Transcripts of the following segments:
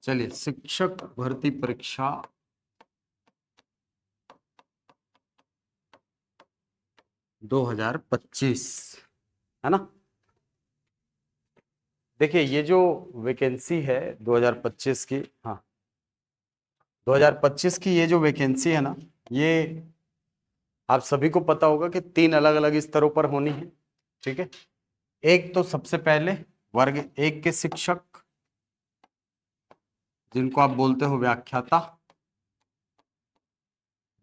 चलिए, शिक्षक भर्ती परीक्षा 2025 है ना। देखिए, ये जो वैकेंसी है 2025 की, हाँ 2025 की ये जो वैकेंसी है ना, ये आप सभी को पता होगा कि 3 अलग अलग स्तरों पर होनी है। ठीक है, एक तो सबसे पहले वर्ग 1 के शिक्षक, जिनको आप बोलते हो व्याख्याता।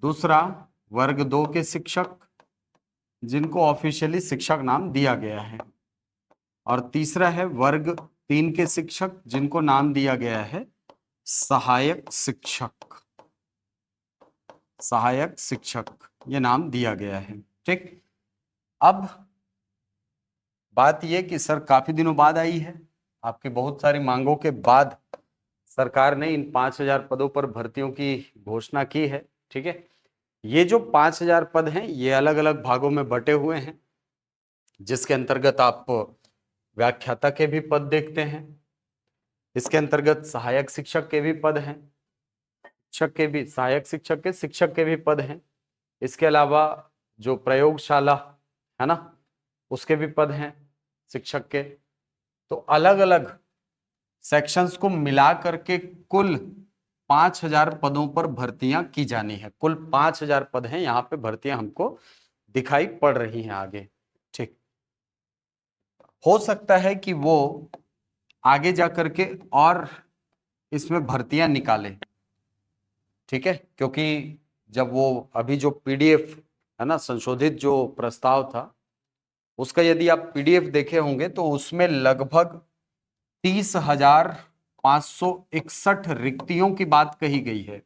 दूसरा वर्ग 2 के शिक्षक, जिनको ऑफिशियली शिक्षक नाम दिया गया है। और तीसरा है वर्ग 3 के शिक्षक, जिनको नाम दिया गया है सहायक शिक्षक। सहायक शिक्षक ये नाम दिया गया है। ठीक, अब बात यह कि सर काफी दिनों बाद आई है, आपकी बहुत सारी मांगों के बाद सरकार ने इन 5000 पदों पर भर्तियों की घोषणा की है। ठीक है, ये जो 5000 पद हैं ये अलग अलग भागों में बटे हुए हैं, जिसके अंतर्गत आप व्याख्याता के भी पद देखते हैं, इसके अंतर्गत सहायक शिक्षक के भी पद हैं, शिक्षक के भी, सहायक शिक्षक के शिक्षक के भी पद हैं। इसके अलावा जो प्रयोगशाला है ना, उसके भी पद हैं शिक्षक के। तो अलग अलग सेक्शंस को मिला करके कुल 5000 पदों पर भर्तियां की जानी है। कुल 5000 पद हैं, यहाँ पे भर्तियां हमको दिखाई पड़ रही हैं आगे। ठीक, हो सकता है कि वो आगे जा करके और इसमें भर्तियां निकाले। ठीक है, क्योंकि जब वो अभी जो पीडीएफ है ना, संशोधित जो प्रस्ताव था, उसका यदि आप पीडीएफ देखे होंगे तो उसमें लगभग 30,561 रिक्तियों की बात कही गई है।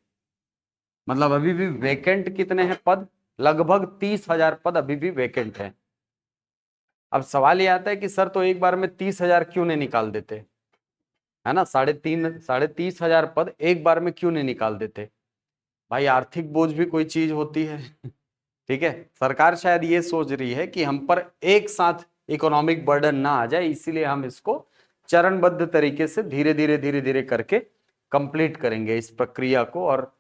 मतलब अभी भी वैकेंट कितने हैं पद? लगभग 30,000 पद अभी भी वैकेंट हैं। अब सवाल ये आता है कि सर तो एक बार में 30,000 क्यों नहीं निकाल देते, है ना, 30,500 पद एक बार में क्यों नहीं निकाल देते? भाई आर्थिक बोझ भी कोई चीज होती है। ठीक है, सरकार शायद ये सोच रही है कि हम पर एक साथ इकोनॉमिक बर्डन ना आ जाए, इसीलिए हम इसको चरणबद्ध तरीके से धीरे धीरे धीरे धीरे करके कंप्लीट करेंगे इस प्रक्रिया को। और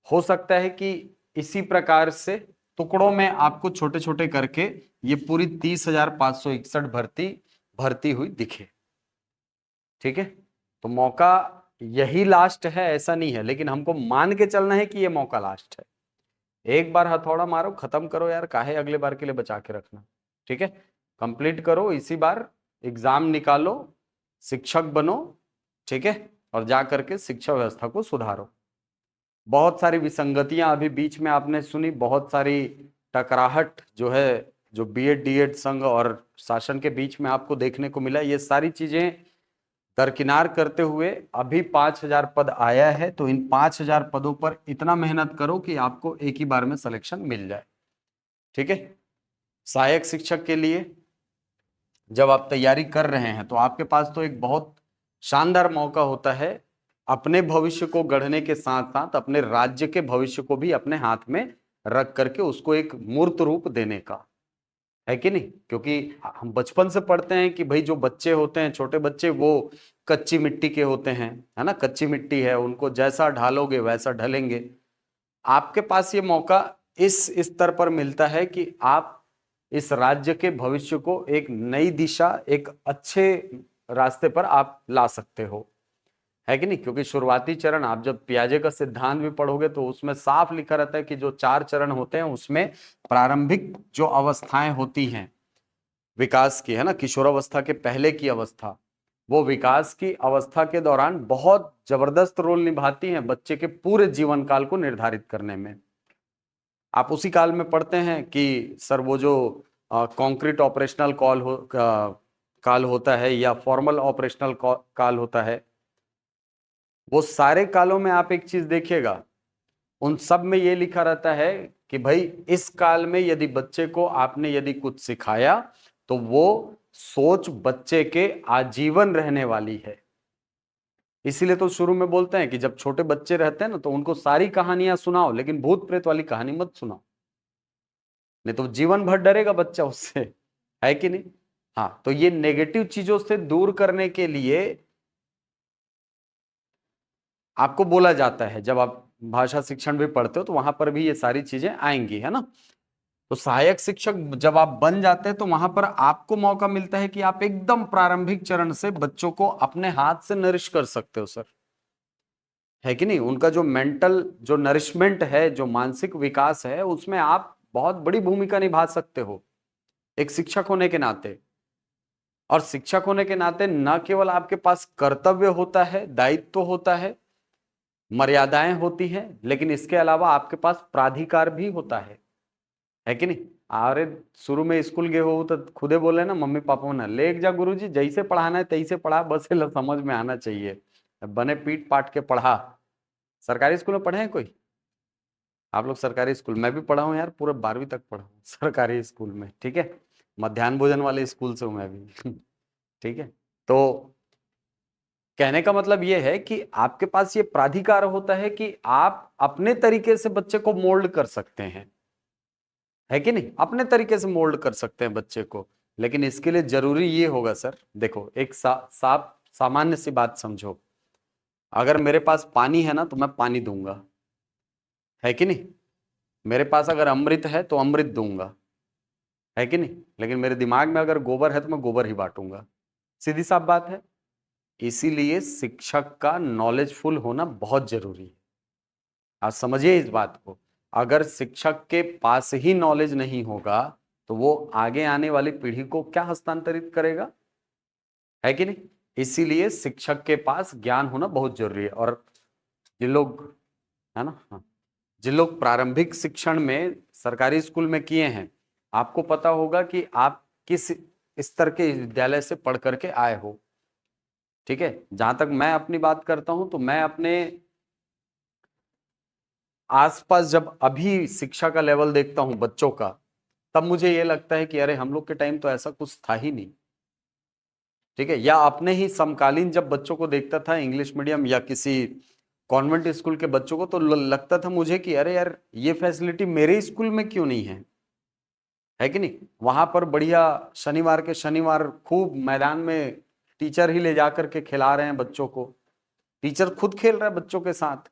हो सकता है कि इसी प्रकार से टुकड़ों में आपको छोटे छोटे करके ये पूरी 30,561 भर्ती हुई दिखे। ठीक है, तो मौका यही लास्ट है ऐसा नहीं है, लेकिन हमको मान के चलना है कि ये मौका लास्ट है। एक बार हथौड़ा मारो, खत्म करो यार, काहे अगले बार के लिए बचा के रखना। ठीक है, कंप्लीट करो इसी बार, एग्जाम निकालो, शिक्षक बनो। ठीक है, और जा करके शिक्षा व्यवस्था को सुधारो। बहुत सारी विसंगतियां अभी बीच में आपने सुनी, बहुत सारी टकराहट जो है, जो बीएड डीएड संघ और शासन के बीच में आपको देखने को मिला, ये सारी चीजें दरकिनार करते हुए अभी 5000 पद आया है। तो इन 5000 पदों पर इतना मेहनत करो कि आपको एक ही बार में सिलेक्शन मिल जाए। ठीक है, सहायक शिक्षक के लिए जब आप तैयारी कर रहे हैं तो आपके पास तो एक बहुत शानदार मौका होता है अपने भविष्य को गढ़ने के साथ साथ अपने राज्य के भविष्य को भी अपने हाथ में रख करके उसको एक मूर्त रूप देने का, है कि नहीं? क्योंकि हम बचपन से पढ़ते हैं कि भाई जो बच्चे होते हैं, छोटे बच्चे, वो कच्ची मिट्टी के होते हैं, है ना, कच्ची मिट्टी है, उनको जैसा ढालोगे वैसा ढलेंगे। आपके पास ये मौका इस स्तर पर मिलता है कि आप इस राज्य के भविष्य को एक नई दिशा, एक अच्छे रास्ते पर आप ला सकते हो, है कि नहीं? क्योंकि शुरुआती चरण, आप जब पियाजे का सिद्धांत भी पढ़ोगे तो उसमें साफ लिखा रहता है कि जो 4 चरण होते हैं उसमें प्रारंभिक जो अवस्थाएं होती हैं विकास की, है ना, किशोरावस्था के पहले की अवस्था, वो विकास की अवस्था के दौरान बहुत जबरदस्त रोल निभाती हैं बच्चे के पूरे जीवन काल को निर्धारित करने में। आप उसी काल में पढ़ते हैं कि सर वो जो कॉन्क्रीट ऑपरेशनल काल होता है या फॉर्मल ऑपरेशनल काल होता है, वो सारे कालों में आप एक चीज देखिएगा, उन सब में ये लिखा रहता है कि भाई इस काल में यदि बच्चे को आपने यदि कुछ सिखाया तो वो सोच बच्चे के आजीवन रहने वाली है। इसीलिए तो शुरू में बोलते हैं कि जब छोटे बच्चे रहते हैं ना तो उनको सारी कहानियां सुनाओ, लेकिन भूत प्रेत वाली कहानी मत सुनाओ, नहीं तो जीवन भर डरेगा बच्चा उससे, है कि नहीं? हाँ, तो ये नेगेटिव चीजों से दूर करने के लिए आपको बोला जाता है, जब आप भाषा शिक्षण भी पढ़ते हो तो वहां पर भी ये सारी चीजें आएंगी, है ना। तो सहायक शिक्षक जब आप बन जाते हैं तो वहां पर आपको मौका मिलता है कि आप एकदम प्रारंभिक चरण से बच्चों को अपने हाथ से नरिश कर सकते हो सर, है कि नहीं। उनका जो मेंटल जो नरिशमेंट है, जो मानसिक विकास है, उसमें आप बहुत बड़ी भूमिका निभा सकते हो एक शिक्षक होने के नाते। और शिक्षक होने के नाते न केवल आपके पास कर्तव्य होता है, दायित्व होता है, मर्यादाएं होती हैं, लेकिन इसके अलावा आपके पास प्राधिकार भी होता है कि नहीं। अरे शुरू में स्कूल गए हो तो खुदे बोले ना मम्मी पापा ने, ले जा गुरुजी, जैसे पढ़ाना है तैसे पढ़ा, बस समझ में आना चाहिए, बने पीट पाट के पढ़ा। सरकारी स्कूल में पढ़े हैं कोई आप लोग? सरकारी स्कूल मैं भी पढ़ा हूँ यार, पूरे 12वीं तक पढ़ा हूँ सरकारी स्कूल में, ठीक है। मध्याह्न भोजन वाले स्कूल से हूँ मैं भी ठीक है। तो कहने का मतलब यह है कि आपके पास ये प्राधिकार होता है कि आप अपने तरीके से बच्चे को मोल्ड कर सकते हैं, है कि नहीं, अपने तरीके से मोल्ड कर सकते हैं बच्चे को। लेकिन इसके लिए जरूरी ये होगा सर, देखो एक सामान्य सी बात समझो, अगर मेरे पास पानी है ना तो मैं पानी दूंगा, है कि नहीं। मेरे पास अगर अमृत है तो अमृत दूंगा, है कि नहीं। लेकिन मेरे दिमाग में अगर गोबर है तो मैं गोबर ही बांटूंगा, सीधी साफ बात है। इसीलिए शिक्षक का नॉलेजफुल होना बहुत जरूरी है। आप समझिए इस बात को, अगर शिक्षक के पास ही नॉलेज नहीं होगा तो वो आगे आने वाली पीढ़ी को क्या हस्तांतरित करेगा, है कि नहीं। इसीलिए शिक्षक के पास ज्ञान होना बहुत जरूरी है। और जिन लोग, है ना, हाँ, जिन लोग प्रारंभिक शिक्षण में सरकारी स्कूल में किए हैं, आपको पता होगा कि आप किस स्तर के विद्यालय से पढ़ करके आए हो, ठीक है। जहां तक मैं अपनी बात करता हूं तो मैं अपने आसपास जब अभी शिक्षा का लेवल देखता हूं बच्चों का, तब मुझे ये लगता है कि अरे हम लोग के टाइम तो ऐसा कुछ था ही नहीं, ठीक है। या अपने ही समकालीन जब बच्चों को देखता था इंग्लिश मीडियम या किसी कॉन्वेंट स्कूल के बच्चों को, तो लगता था मुझे कि अरे यार ये फैसिलिटी मेरे स्कूल में क्यों नहीं है कि नहीं। वहां पर बढ़िया शनिवार के शनिवार खूब मैदान में टीचर ही ले जाकर के खिला रहे हैं बच्चों को, टीचर खुद खेल रहा है बच्चों के साथ।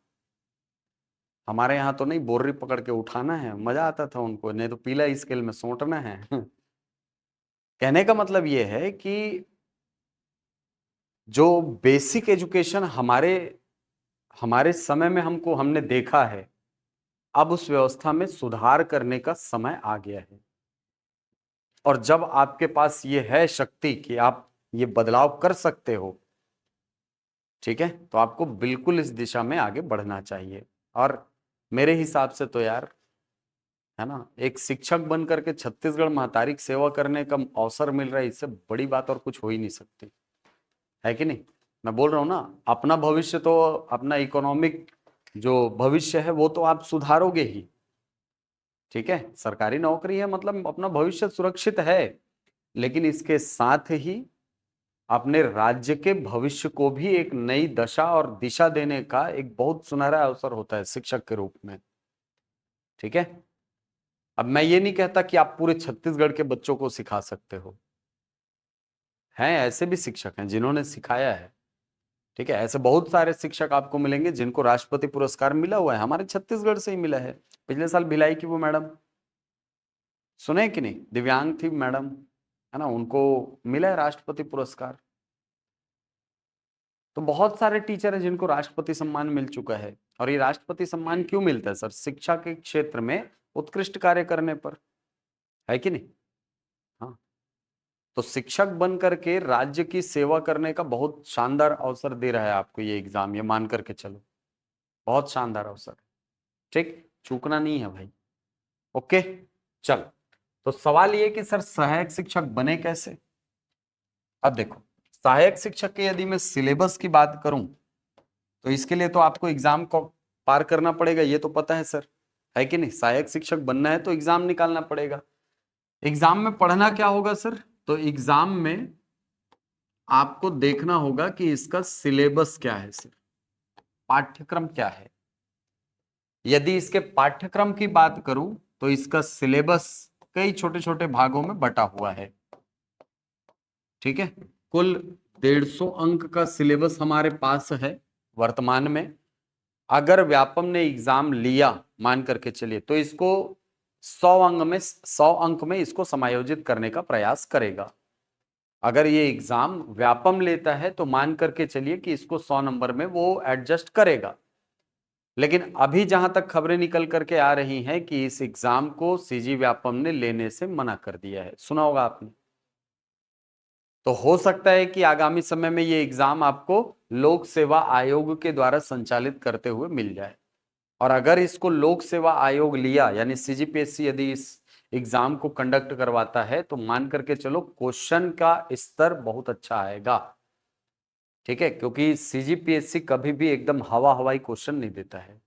हमारे यहाँ तो नहीं, बोर्री पकड़ के उठाना है, मजा आता था उनको, नहीं तो पीला स्केल में सोटना है कहने का मतलब ये है कि जो बेसिक एजुकेशन हमारे हमारे समय में हमने देखा है, अब उस व्यवस्था में सुधार करने का समय आ गया है। और जब आपके पास ये है शक्ति कि आप ये बदलाव कर सकते हो, ठीक है, तो आपको बिल्कुल इस दिशा में आगे बढ़ना चाहिए। और मेरे हिसाब से तो यार, है ना, एक शिक्षक बन करके छत्तीसगढ़ महतारी की सेवा करने का अवसर मिल रहा है, इससे बड़ी बात और कुछ हो ही नहीं सकती, है कि नहीं। मैं बोल रहा हूं ना, अपना भविष्य तो, अपना इकोनॉमिक जो भविष्य है वो तो आप सुधारोगे ही, ठीक है। सरकारी नौकरी है मतलब अपना भविष्य सुरक्षित है, लेकिन इसके साथ ही अपने राज्य के भविष्य को भी एक नई दशा और दिशा देने का एक बहुत सुनहरा अवसर होता है शिक्षक के रूप में, ठीक है। अब मैं ये नहीं कहता कि आप पूरे छत्तीसगढ़ के बच्चों को सिखा सकते हो, हैं ऐसे भी शिक्षक हैं जिन्होंने सिखाया है, ठीक है। ऐसे बहुत सारे शिक्षक आपको मिलेंगे जिनको राष्ट्रपति पुरस्कार मिला हुआ है, हमारे छत्तीसगढ़ से ही मिला है। पिछले साल भिलाई की वो मैडम, सुने कि नहीं, दिव्यांग थी मैडम, है ना, उनको मिला है राष्ट्रपति पुरस्कार। तो बहुत सारे टीचर हैं जिनको राष्ट्रपति सम्मान मिल चुका है। और ये राष्ट्रपति सम्मान क्यों मिलता है सर? शिक्षा के क्षेत्र में उत्कृष्ट कार्य करने पर, है कि नहीं। हाँ, तो शिक्षक बन करके राज्य की सेवा करने का बहुत शानदार अवसर दे रहा है आपको ये एग्जाम, ये मान करके चलो, बहुत शानदार अवसर, ठीक, चूकना नहीं है भाई। ओके, चल। तो सवाल ये कि सर सहायक शिक्षक बने कैसे? अब देखो, सहायक शिक्षक के यदि मैं सिलेबस की बात करूं तो इसके लिए तो आपको एग्जाम को पार करना पड़ेगा, ये तो पता है सर, है कि नहीं। सहायक शिक्षक बनना है तो एग्जाम निकालना पड़ेगा। एग्जाम में पढ़ना क्या होगा सर? तो एग्जाम में आपको देखना होगा कि इसका सिलेबस क्या है सर, पाठ्यक्रम क्या है। यदि इसके पाठ्यक्रम की बात करूं तो इसका सिलेबस कई छोटे छोटे भागों में बटा हुआ है, ठीक है। कुल 150 अंक का सिलेबस हमारे पास है वर्तमान में। अगर व्यापम ने एग्जाम लिया मान करके चलिए, तो इसको 100 अंक में इसको समायोजित करने का प्रयास करेगा। अगर ये एग्जाम व्यापम लेता है तो मान करके चलिए कि इसको 100 नंबर में वो एडजस्ट करेगा। लेकिन अभी जहां तक खबरें निकल करके आ रही हैं कि इस एग्जाम को सीजी व्यापम ने लेने से मना कर दिया है, सुना होगा आपने। तो हो सकता है कि आगामी समय में ये एग्जाम आपको लोक सेवा आयोग के द्वारा संचालित करते हुए मिल जाए। और अगर इसको लोक सेवा आयोग लिया, यानी सीजीपीएससी यदि इस एग्जाम को कंडक्ट करवाता है, तो मान करके चलो क्वेश्चन का स्तर बहुत अच्छा आएगा। ठीक है, क्योंकि सीजीपीएससी कभी भी एकदम हवा हवाई क्वेश्चन नहीं देता है,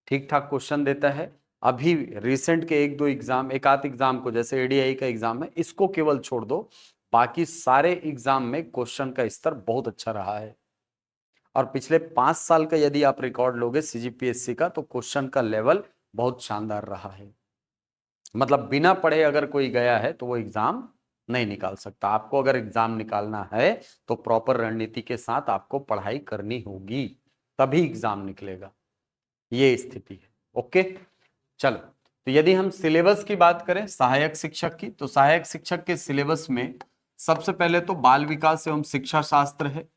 ठीक ठाक क्वेश्चन देता है। अभी रिसेंट के एक दो एग्जाम, एक आध एग्जाम को, जैसे एडीआई का एग्जाम है, इसको केवल छोड़ दो, बाकी सारे एग्जाम में क्वेश्चन का स्तर बहुत अच्छा रहा है। और पिछले 5 साल का यदि आप रिकॉर्ड लोगे सीजीपीएससी का, तो क्वेश्चन का लेवल बहुत शानदार रहा है। मतलब बिना पढ़े अगर कोई गया है तो वो एग्जाम नहीं निकाल सकता। आपको अगर एग्जाम निकालना है तो प्रॉपर रणनीति के साथ आपको पढ़ाई करनी होगी, तभी एग्जाम निकलेगा। ये स्थिति है। ओके, चलो। तो यदि हम सिलेबस की बात करें सहायक शिक्षक की, तो सहायक शिक्षक के सिलेबस में सबसे पहले तो बाल विकास एवं शिक्षा शास्त्र है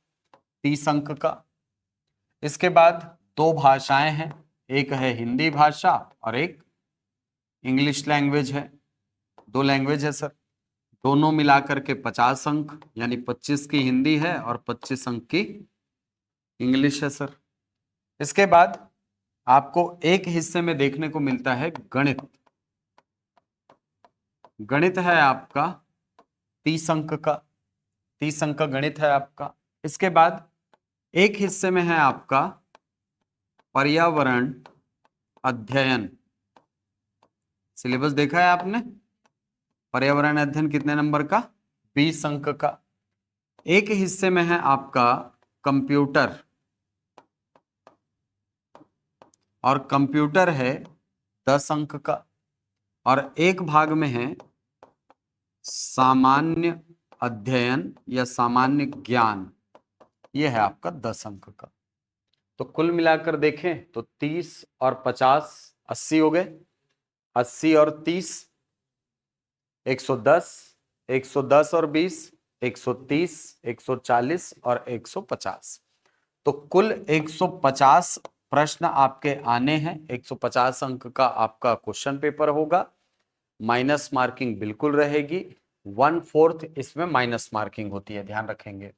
30 अंक का। इसके बाद 2 भाषाएं हैं, एक है हिंदी भाषा और एक इंग्लिश लैंग्वेज है। 2 लैंग्वेज है सर, दोनों मिलाकर के 50 अंक, यानी 25 की हिंदी है और 25 अंक की इंग्लिश है सर। इसके बाद आपको एक हिस्से में देखने को मिलता है गणित। गणित है आपका 30 अंक का, 30 अंक का गणित है आपका। इसके बाद एक हिस्से में है आपका पर्यावरण अध्ययन। सिलेबस देखा है आपने, पर्यावरण अध्ययन कितने नंबर का, 20 अंक का। एक हिस्से में है आपका कंप्यूटर, और कंप्यूटर है 10 अंक का। और एक भाग में है सामान्य अध्ययन या सामान्य ज्ञान, यह है आपका 10 अंक का। तो कुल मिलाकर देखें तो 30 और 50 80 हो गए, 80 और 30 110, 110 और 20 130, 140 और 150। तो कुल 150 प्रश्न आपके आने हैं। 150 अंक का आपका क्वेश्चन पेपर होगा। माइनस मार्किंग बिल्कुल रहेगी, 1/4 इसमें माइनस मार्किंग होती है, ध्यान रखेंगे।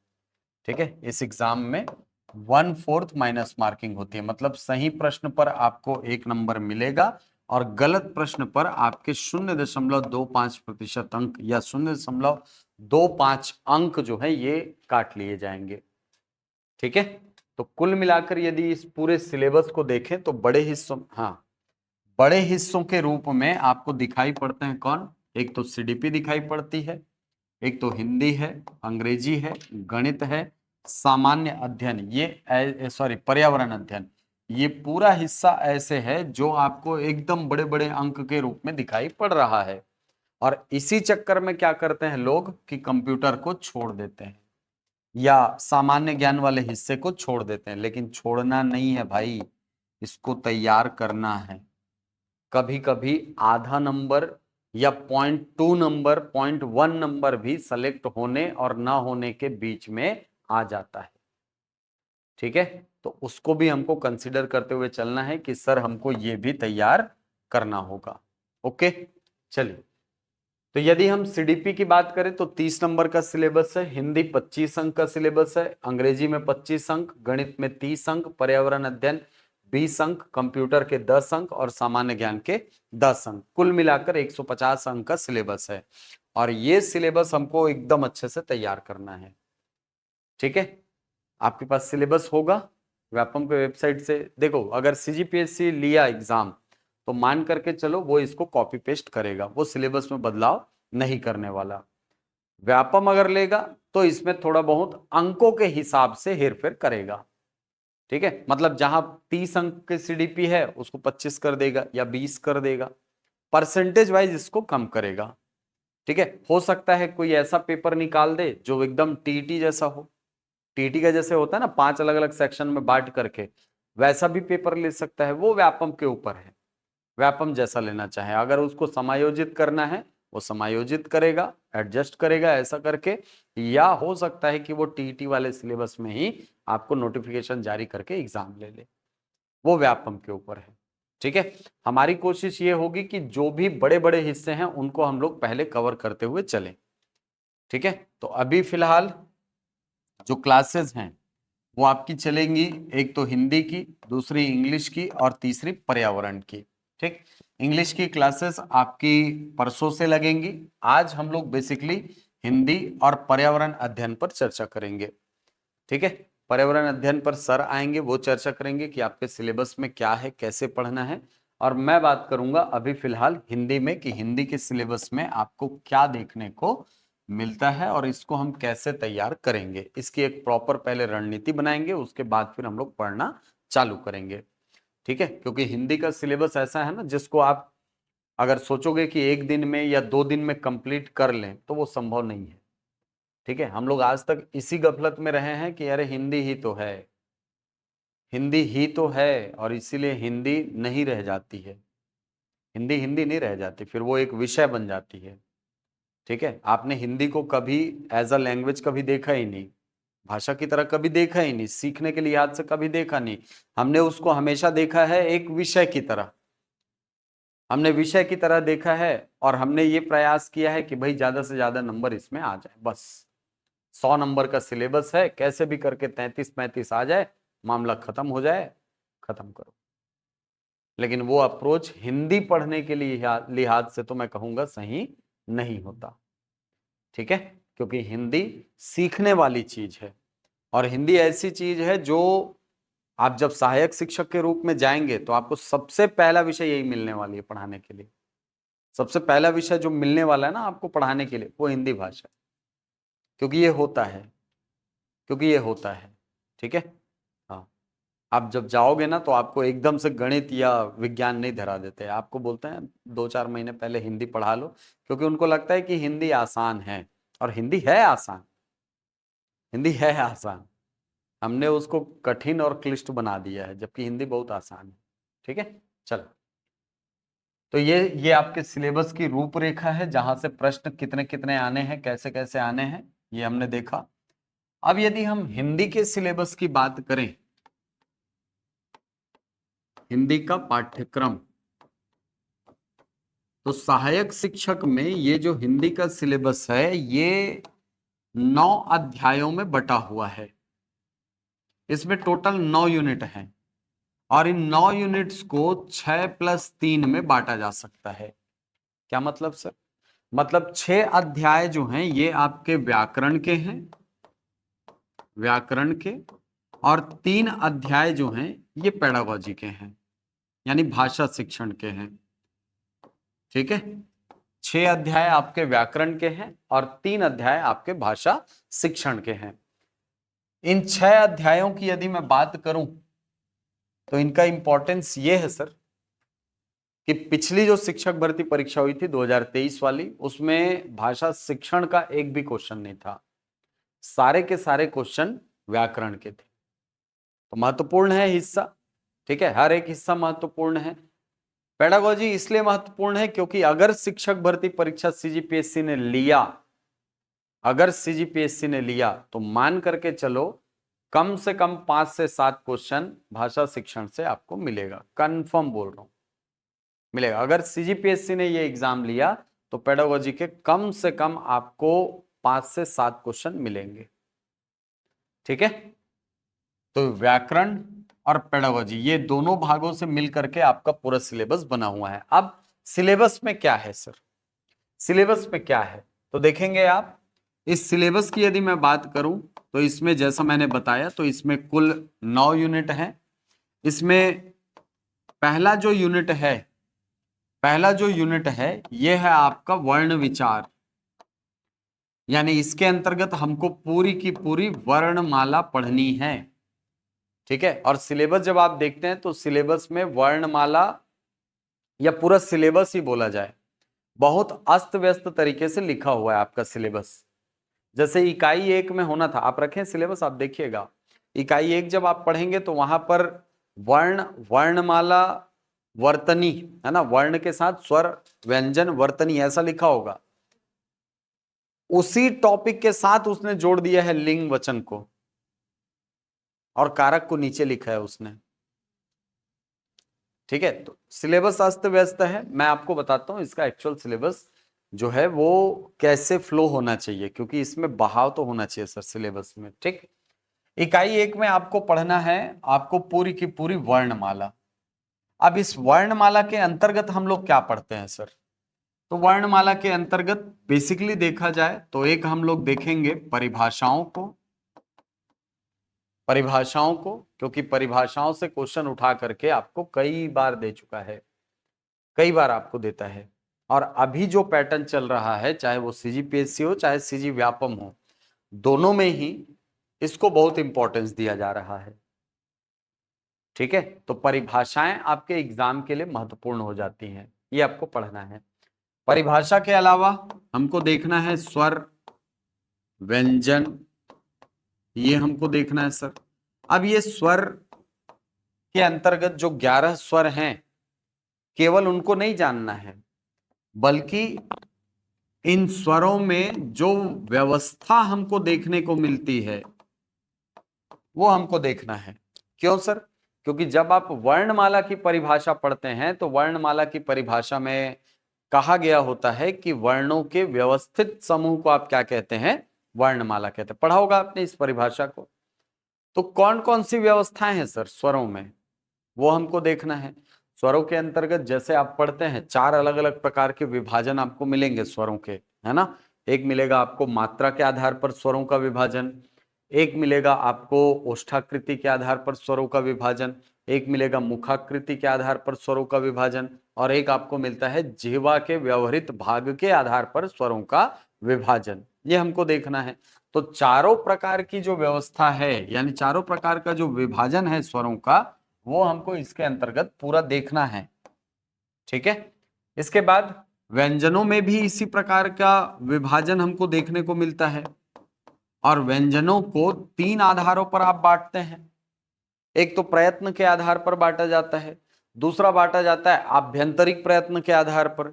ठीक है, इस एग्जाम में 1/4 माइनस मार्किंग होती है, मतलब सही प्रश्न पर आपको 1 नंबर मिलेगा और गलत प्रश्न पर आपके 0.25% अंक या 0.25 अंक जो है ये काट लिए जाएंगे। ठीक है, तो कुल मिलाकर यदि इस पूरे सिलेबस को देखें तो बड़े हिस्सों, हाँ, बड़े हिस्सों के रूप में आपको दिखाई पड़ते हैं कौन, एक तो सीडीपी दिखाई पड़ती है, एक तो हिंदी है, अंग्रेजी है, गणित है, सामान्य अध्ययन, ये सॉरी पर्यावरण अध्ययन, ये पूरा हिस्सा ऐसे है जो आपको एकदम बड़े बड़े अंक के रूप में दिखाई पड़ रहा है। और इसी चक्कर में क्या करते हैं लोग कि कंप्यूटर को छोड़ देते हैं या सामान्य ज्ञान वाले हिस्से को छोड़ देते हैं, लेकिन छोड़ना नहीं है भाई, इसको तैयार करना है। कभी कभी आधा नंबर या 0.2 नंबर, 0.1 नंबर भी सेलेक्ट होने और ना होने के बीच में आ जाता है। ठीक है, तो उसको भी हमको कंसिडर करते हुए चलना है कि सर हमको ये भी तैयार करना होगा। ओके, चलिए। तो यदि हम सीडीपी की बात करें तो 30 नंबर का सिलेबस है, हिंदी 25 अंक का सिलेबस है, अंग्रेजी में 25 अंक, गणित में 30 अंक, पर्यावरण अध्ययन 20 अंक, कंप्यूटर के 10 अंक और सामान्य ज्ञान के 10 अंक, कुल मिलाकर 150 अंक का सिलेबस है। और ये सिलेबस हमको एकदम अच्छे से तैयार करना है। ठीक है, आपके पास सिलेबस होगा, व्यापम के वेबसाइट से देखो। अगर सीजीपीएससी लिया एग्जाम तो मान करके चलो वो इसको कॉपी पेस्ट करेगा, वो सिलेबस में बदलाव नहीं करने वाला। व्यापम अगर लेगा तो इसमें थोड़ा बहुत अंकों के हिसाब से हेरफेर करेगा। ठीक है, मतलब जहां 30 अंक के सीडीपी है उसको 25 कर देगा या 20 कर देगा, परसेंटेज वाइज इसको कम करेगा। ठीक है, हो सकता है कोई ऐसा पेपर निकाल दे जो एकदम टीटी जैसा हो, टीटी का जैसे होता है ना 5 अलग अलग सेक्शन में बांट करके, वैसा भी पेपर ले सकता है, वो व्यापम के ऊपर है, व्यापम जैसा लेना चाहे। अगर उसको समायोजित करना है वो समायोजित करेगा, एडजस्ट करेगा ऐसा करके, या हो सकता है कि वो टीईटी वाले सिलेबस में ही आपको नोटिफिकेशन जारी करके एग्जाम ले ले, वो व्यापम के ऊपर है। ठीक है, हमारी कोशिश ये होगी कि जो भी बड़े बड़े हिस्से हैं उनको हम लोग पहले कवर करते हुए चलें। ठीक है, तो अभी फिलहाल जो क्लासेस हैं वो आपकी चलेंगी, एक तो हिंदी की, दूसरी इंग्लिश की और तीसरी पर्यावरण की। ठीक, इंग्लिश की क्लासेस आपकी परसों से लगेंगी। आज हम लोग बेसिकली हिंदी और पर्यावरण अध्ययन पर चर्चा करेंगे। ठीक है, पर्यावरण अध्ययन पर सर आएंगे, वो चर्चा करेंगे कि आपके सिलेबस में क्या है, कैसे पढ़ना है। और मैं बात करूंगा अभी फिलहाल हिंदी में कि हिंदी के सिलेबस में आपको क्या देखने को मिलता है और इसको हम कैसे तैयार करेंगे, इसकी एक प्रॉपर पहले रणनीति बनाएंगे, उसके बाद फिर हम लोग पढ़ना चालू करेंगे। ठीक है, क्योंकि हिंदी का सिलेबस ऐसा है ना जिसको आप अगर सोचोगे कि एक दिन में या 2 दिन में कंप्लीट कर लें तो वो संभव नहीं है। ठीक है, हम लोग आज तक इसी गफलत में रहे हैं कि अरे हिंदी ही तो है, हिंदी ही तो है, और इसीलिए हिंदी नहीं रह जाती है, हिंदी हिंदी नहीं रह जाती, फिर वो एक विषय बन जाती है। ठीक है, आपने हिंदी को कभी एज अ लैंग्वेज कभी देखा ही नहीं, भाषा की तरह कभी देखा ही नहीं, सीखने के लिहाज से कभी देखा नहीं। हमने उसको हमेशा देखा है एक विषय की तरह, हमने विषय की तरह देखा है, और हमने ये प्रयास किया है कि भाई ज्यादा से ज्यादा नंबर इसमें आ जाए, बस 100 नंबर का सिलेबस है, कैसे भी करके 33-35 आ जाए, मामला खत्म हो जाए, खत्म करो। लेकिन वो अप्रोच हिंदी पढ़ने के लिए लिहाज से तो मैं कहूंगा सही नहीं होता। ठीक है, क्योंकि हिंदी सीखने वाली चीज है, और हिंदी ऐसी चीज है जो आप जब सहायक शिक्षक के रूप में जाएंगे तो आपको सबसे पहला विषय यही मिलने वाली है पढ़ाने के लिए। सबसे पहला विषय जो मिलने वाला है ना आपको पढ़ाने के लिए, वो हिंदी भाषा, क्योंकि ये होता है, क्योंकि ये होता है। ठीक है, हाँ, आप जब जाओगे ना तो आपको एकदम से गणित या विज्ञान नहीं धरा देते, आपको बोलते हैं 2-4 महीने पहले हिंदी पढ़ा लो, क्योंकि उनको लगता है कि हिंदी आसान है, और हिंदी है आसान, हिंदी है आसान, हमने उसको कठिन और क्लिष्ट बना दिया है, जबकि हिंदी बहुत आसान है। ठीक है, चलो, तो ये आपके सिलेबस की रूपरेखा है, जहां से प्रश्न कितने कितने आने हैं, कैसे कैसे आने हैं, ये हमने देखा। अब यदि हम हिंदी के सिलेबस की बात करें, हिंदी का पाठ्यक्रम, तो सहायक शिक्षक में ये जो हिंदी का सिलेबस है ये 9 अध्यायों में बटा हुआ है। इसमें टोटल 9 यूनिट हैं, और इन 9 यूनिट्स को 6+3 में बांटा जा सकता है। क्या मतलब सर? मतलब 6 अध्याय जो हैं ये आपके व्याकरण के हैं, व्याकरण के, और 3 अध्याय जो हैं ये पेडागोजी के हैं, यानी भाषा शिक्षण के हैं। ठीक है, 6 अध्याय आपके व्याकरण के हैं और 3 अध्याय आपके भाषा शिक्षण के हैं। इन 6 अध्यायों की यदि मैं बात करूं तो इनका इंपॉर्टेंस ये है सर कि पिछली जो शिक्षक भर्ती परीक्षा हुई थी 2023 वाली, उसमें भाषा शिक्षण का एक भी क्वेश्चन नहीं था, सारे के सारे क्वेश्चन व्याकरण के थे। तो महत्वपूर्ण है हिस्सा, ठीक है, हर एक हिस्सा महत्वपूर्ण है। पेडागोजी इसलिए महत्वपूर्ण है क्योंकि अगर शिक्षक भर्ती परीक्षा सीजीपीएससी ने लिया, अगर सीजीपीएससी ने लिया तो मान करके चलो कम से कम 5 से 7 क्वेश्चन भाषा शिक्षण से आपको मिलेगा, कंफर्म बोल रहा हूं, मिलेगा। अगर सीजीपीएससी ने ये एग्जाम लिया तो पेडागोजी के कम से कम आपको 5 से 7 क्वेश्चन मिलेंगे। ठीक है, तो व्याकरण और पेडागोजी ये दोनों भागों से मिलकर के आपका पूरा सिलेबस बना हुआ है। अब सिलेबस में क्या है सर, सिलेबस में क्या है तो देखेंगे आप, इस सिलेबस की यदि मैं बात करूं तो इसमें जैसा मैंने बताया तो इसमें कुल 9 यूनिट हैं। इसमें पहला जो यूनिट है, पहला जो यूनिट है यह है आपका वर्ण विचार, यानी इसके अंतर्गत हमको पूरी की पूरी वर्णमाला पढ़नी है। ठीक है, और सिलेबस जब आप देखते हैं तो सिलेबस में वर्णमाला या पूरा सिलेबस ही बोला जाए बहुत अस्त व्यस्त तरीके से लिखा हुआ है आपका सिलेबस। जैसे इकाई 1 में होना था, आप रखें सिलेबस आप देखिएगा, इकाई 1 जब आप पढ़ेंगे तो वहां पर वर्ण, वर्णमाला, वर्तनी, है ना, वर्ण के साथ स्वर, व्यंजन, वर्तनी ऐसा लिखा होगा। उसी टॉपिक के साथ उसने जोड़ दिया है लिंग वचन को, और कारक को नीचे लिखा है उसने। ठीक है, तो सिलेबस अस्त व्यस्त है। मैं आपको बताता हूं इसका एक्चुअल सिलेबस जो है वो कैसे फ्लो होना चाहिए, क्योंकि इसमें बहाव तो होना चाहिए सर सिलेबस में। ठीक, इकाई 1 में आपको पढ़ना है, आपको पूरी की पूरी वर्णमाला। अब इस वर्णमाला के अंतर्गत हम लोग क्या पढ़ते हैं सर? तो वर्णमाला के अंतर्गत बेसिकली देखा जाए तो एक हम लोग देखेंगे परिभाषाओं को, परिभाषाओं को, क्योंकि परिभाषाओं से क्वेश्चन उठा करके आपको कई बार दे चुका है, कई बार आपको देता है। और अभी जो पैटर्न चल रहा है, चाहे वो सीजीपीएससी हो चाहे सीजी व्यापम हो, दोनों में ही इसको बहुत इंपॉर्टेंस दिया जा रहा है। ठीक है, तो परिभाषाएं आपके एग्जाम के लिए महत्वपूर्ण हो जाती हैं, ये आपको पढ़ना है। परिभाषा के अलावा हमको देखना है स्वर, व्यंजन, ये हमको देखना है सर। अब ये स्वर के अंतर्गत जो 11 स्वर हैं, केवल उनको नहीं जानना है, बल्कि इन स्वरों में जो व्यवस्था हमको देखने को मिलती है वो हमको देखना है। क्यों सर? क्योंकि जब आप वर्णमाला की परिभाषा पढ़ते हैं तो वर्णमाला की परिभाषा में कहा गया होता है कि वर्णों के व्यवस्थित समूह को आप क्या कहते हैं? वर्णमाला कहते हैं। पढ़ा होगा आपने इस परिभाषा को। तो कौन कौन सी व्यवस्थाएं हैं सर स्वरों में, वो हमको देखना है। स्वरों के अंतर्गत जैसे आप पढ़ते हैं 4 अलग अलग प्रकार के विभाजन आपको मिलेंगे स्वरों के, है ना। एक मिलेगा आपको मात्रा के आधार पर स्वरों का विभाजन, एक मिलेगा आपको ओष्ठाकृति के आधार पर स्वरों का विभाजन, एक मिलेगा मुखाकृति के आधार पर स्वरों का विभाजन, और एक आपको मिलता है जिह्वा के व्यवहृत भाग के आधार पर स्वरों का विभाजन। ये हमको देखना है। तो चारों प्रकार की जो व्यवस्था है, यानी चारों प्रकार का जो विभाजन है स्वरों का, वो हमको इसके अंतर्गत पूरा देखना है। ठीक है, इसके बाद व्यंजनों में भी इसी प्रकार का विभाजन हमको देखने को मिलता है, और व्यंजनों को 3 आधारों पर आप बांटते हैं। एक तो प्रयत्न के आधार पर बांटा जाता है, दूसरा बांटा जाता है आभ्यंतरिक प्रयत्न के आधार पर,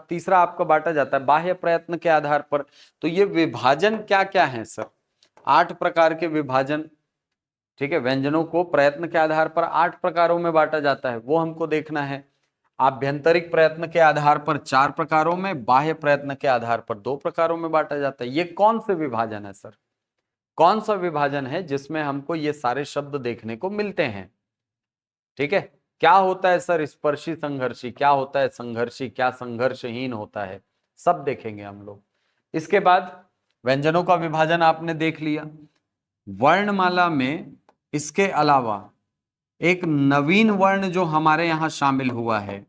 तीसरा आपका बांटा जाता है बाह्य प्रयत्न के आधार पर। तो ये विभाजन क्या क्या है सर? 8 प्रकार के विभाजन। ठीक है, व्यंजनों को प्रयत्न के आधार पर 8 प्रकारों में बांटा जाता है, वो हमको देखना है। आभ्यंतरिक प्रयत्न के आधार पर 4 प्रकारों में, बाह्य प्रयत्न के आधार पर 2 प्रकारों में बांटा जाता है। ये कौन से विभाजन है सर? कौन सा विभाजन है जिसमें हमको ये सारे शब्द देखने को मिलते हैं? ठीक है, क्या होता है सर स्पर्शी संघर्षी, क्या होता है संघर्षी, क्या संघर्षहीन होता है, सब देखेंगे हम लोग। इसके बाद व्यंजनों का विभाजन आपने देख लिया। वर्णमाला में इसके अलावा एक नवीन वर्ण जो हमारे यहां शामिल हुआ है,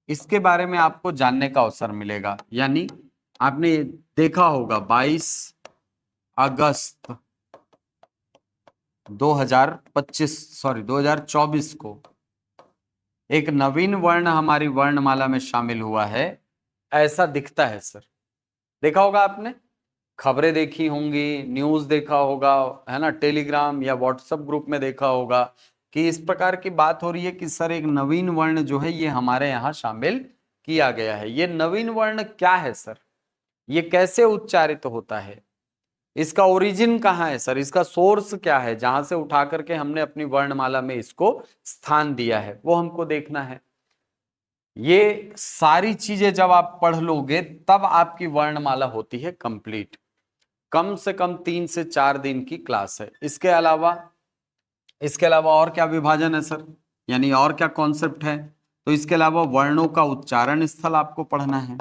इसके बारे में आपको जानने का अवसर मिलेगा। यानी आपने देखा होगा 22 अगस्त 2024 को एक नवीन वर्ण हमारी वर्णमाला में शामिल हुआ है, ऐसा दिखता है सर। देखा होगा आपने, खबरें देखी होंगी, न्यूज देखा होगा, है ना, टेलीग्राम या व्हाट्सएप ग्रुप में देखा होगा कि इस प्रकार की बात हो रही है कि सर एक नवीन वर्ण जो है ये हमारे यहाँ शामिल किया गया है। ये नवीन वर्ण क्या है सर? ये कैसे उच्चारित होता है? इसका ओरिजिन कहाँ है सर? इसका सोर्स क्या है जहां से उठा करके हमने अपनी वर्णमाला में इसको स्थान दिया है, वो हमको देखना है। ये सारी चीजें जब आप पढ़ लोगे तब आपकी वर्णमाला होती है कंप्लीट। कम से कम 3 से 4 दिन की क्लास है। इसके अलावा और क्या विभाजन है सर, यानी और क्या कॉन्सेप्ट है? तो इसके अलावा वर्णों का उच्चारण स्थल आपको पढ़ना है।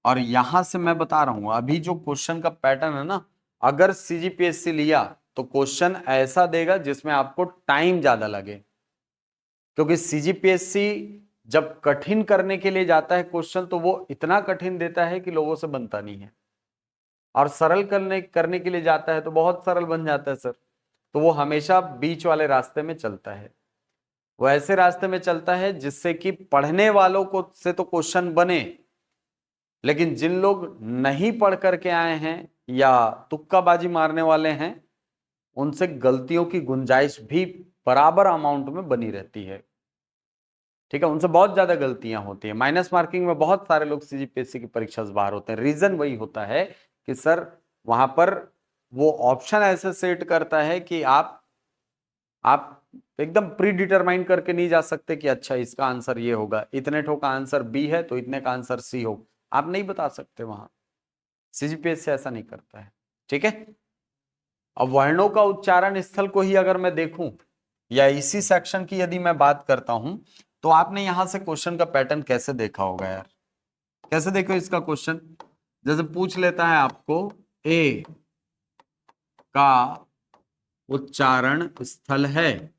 और यहां से मैं बता रहा हूं अभी जो क्वेश्चन का पैटर्न है ना, अगर सीजीपीएससी लिया तो क्वेश्चन ऐसा देगा जिसमें आपको टाइम ज्यादा लगे, क्योंकि सीजीपीएससी जब कठिन करने के लिए जाता है क्वेश्चन तो वो इतना कठिन देता है कि लोगों से बनता नहीं है, और सरल करने के लिए जाता है तो बहुत सरल बन जाता है सर। तो वो हमेशा बीच वाले रास्ते में चलता है, वो ऐसे रास्ते में चलता है जिससे कि पढ़ने वालों को से तो क्वेश्चन बने, लेकिन जिन लोग नहीं पढ़ करके आए हैं या तुक्काबाजी मारने वाले हैं उनसे गलतियों की गुंजाइश भी बराबर अमाउंट में बनी रहती है। ठीक है, उनसे बहुत ज्यादा गलतियां होती हैं। माइनस मार्किंग में बहुत सारे लोग सीजीपीएससी की परीक्षा से बाहर होते हैं। रीजन वही होता है कि सर वहां पर वो ऑप्शन ऐसे सेट करता है कि आप एकदम प्री डिटरमाइन करके नहीं जा सकते कि अच्छा इसका आंसर ये होगा, इतने ठो का आंसर बी है तो इतने का आंसर सी हो, आप नहीं बता सकते वहां। सीजीपीएससी ऐसा नहीं करता है। ठीक है, अब वर्णों का उच्चारण स्थल को ही अगर मैं देखूं या इसी सेक्शन की यदि मैं बात करता हूं, तो आपने यहां से क्वेश्चन का पैटर्न कैसे देखा होगा यार? कैसे देखो इसका क्वेश्चन, जैसे पूछ लेता है आपको ए का उच्चारण स्थल है,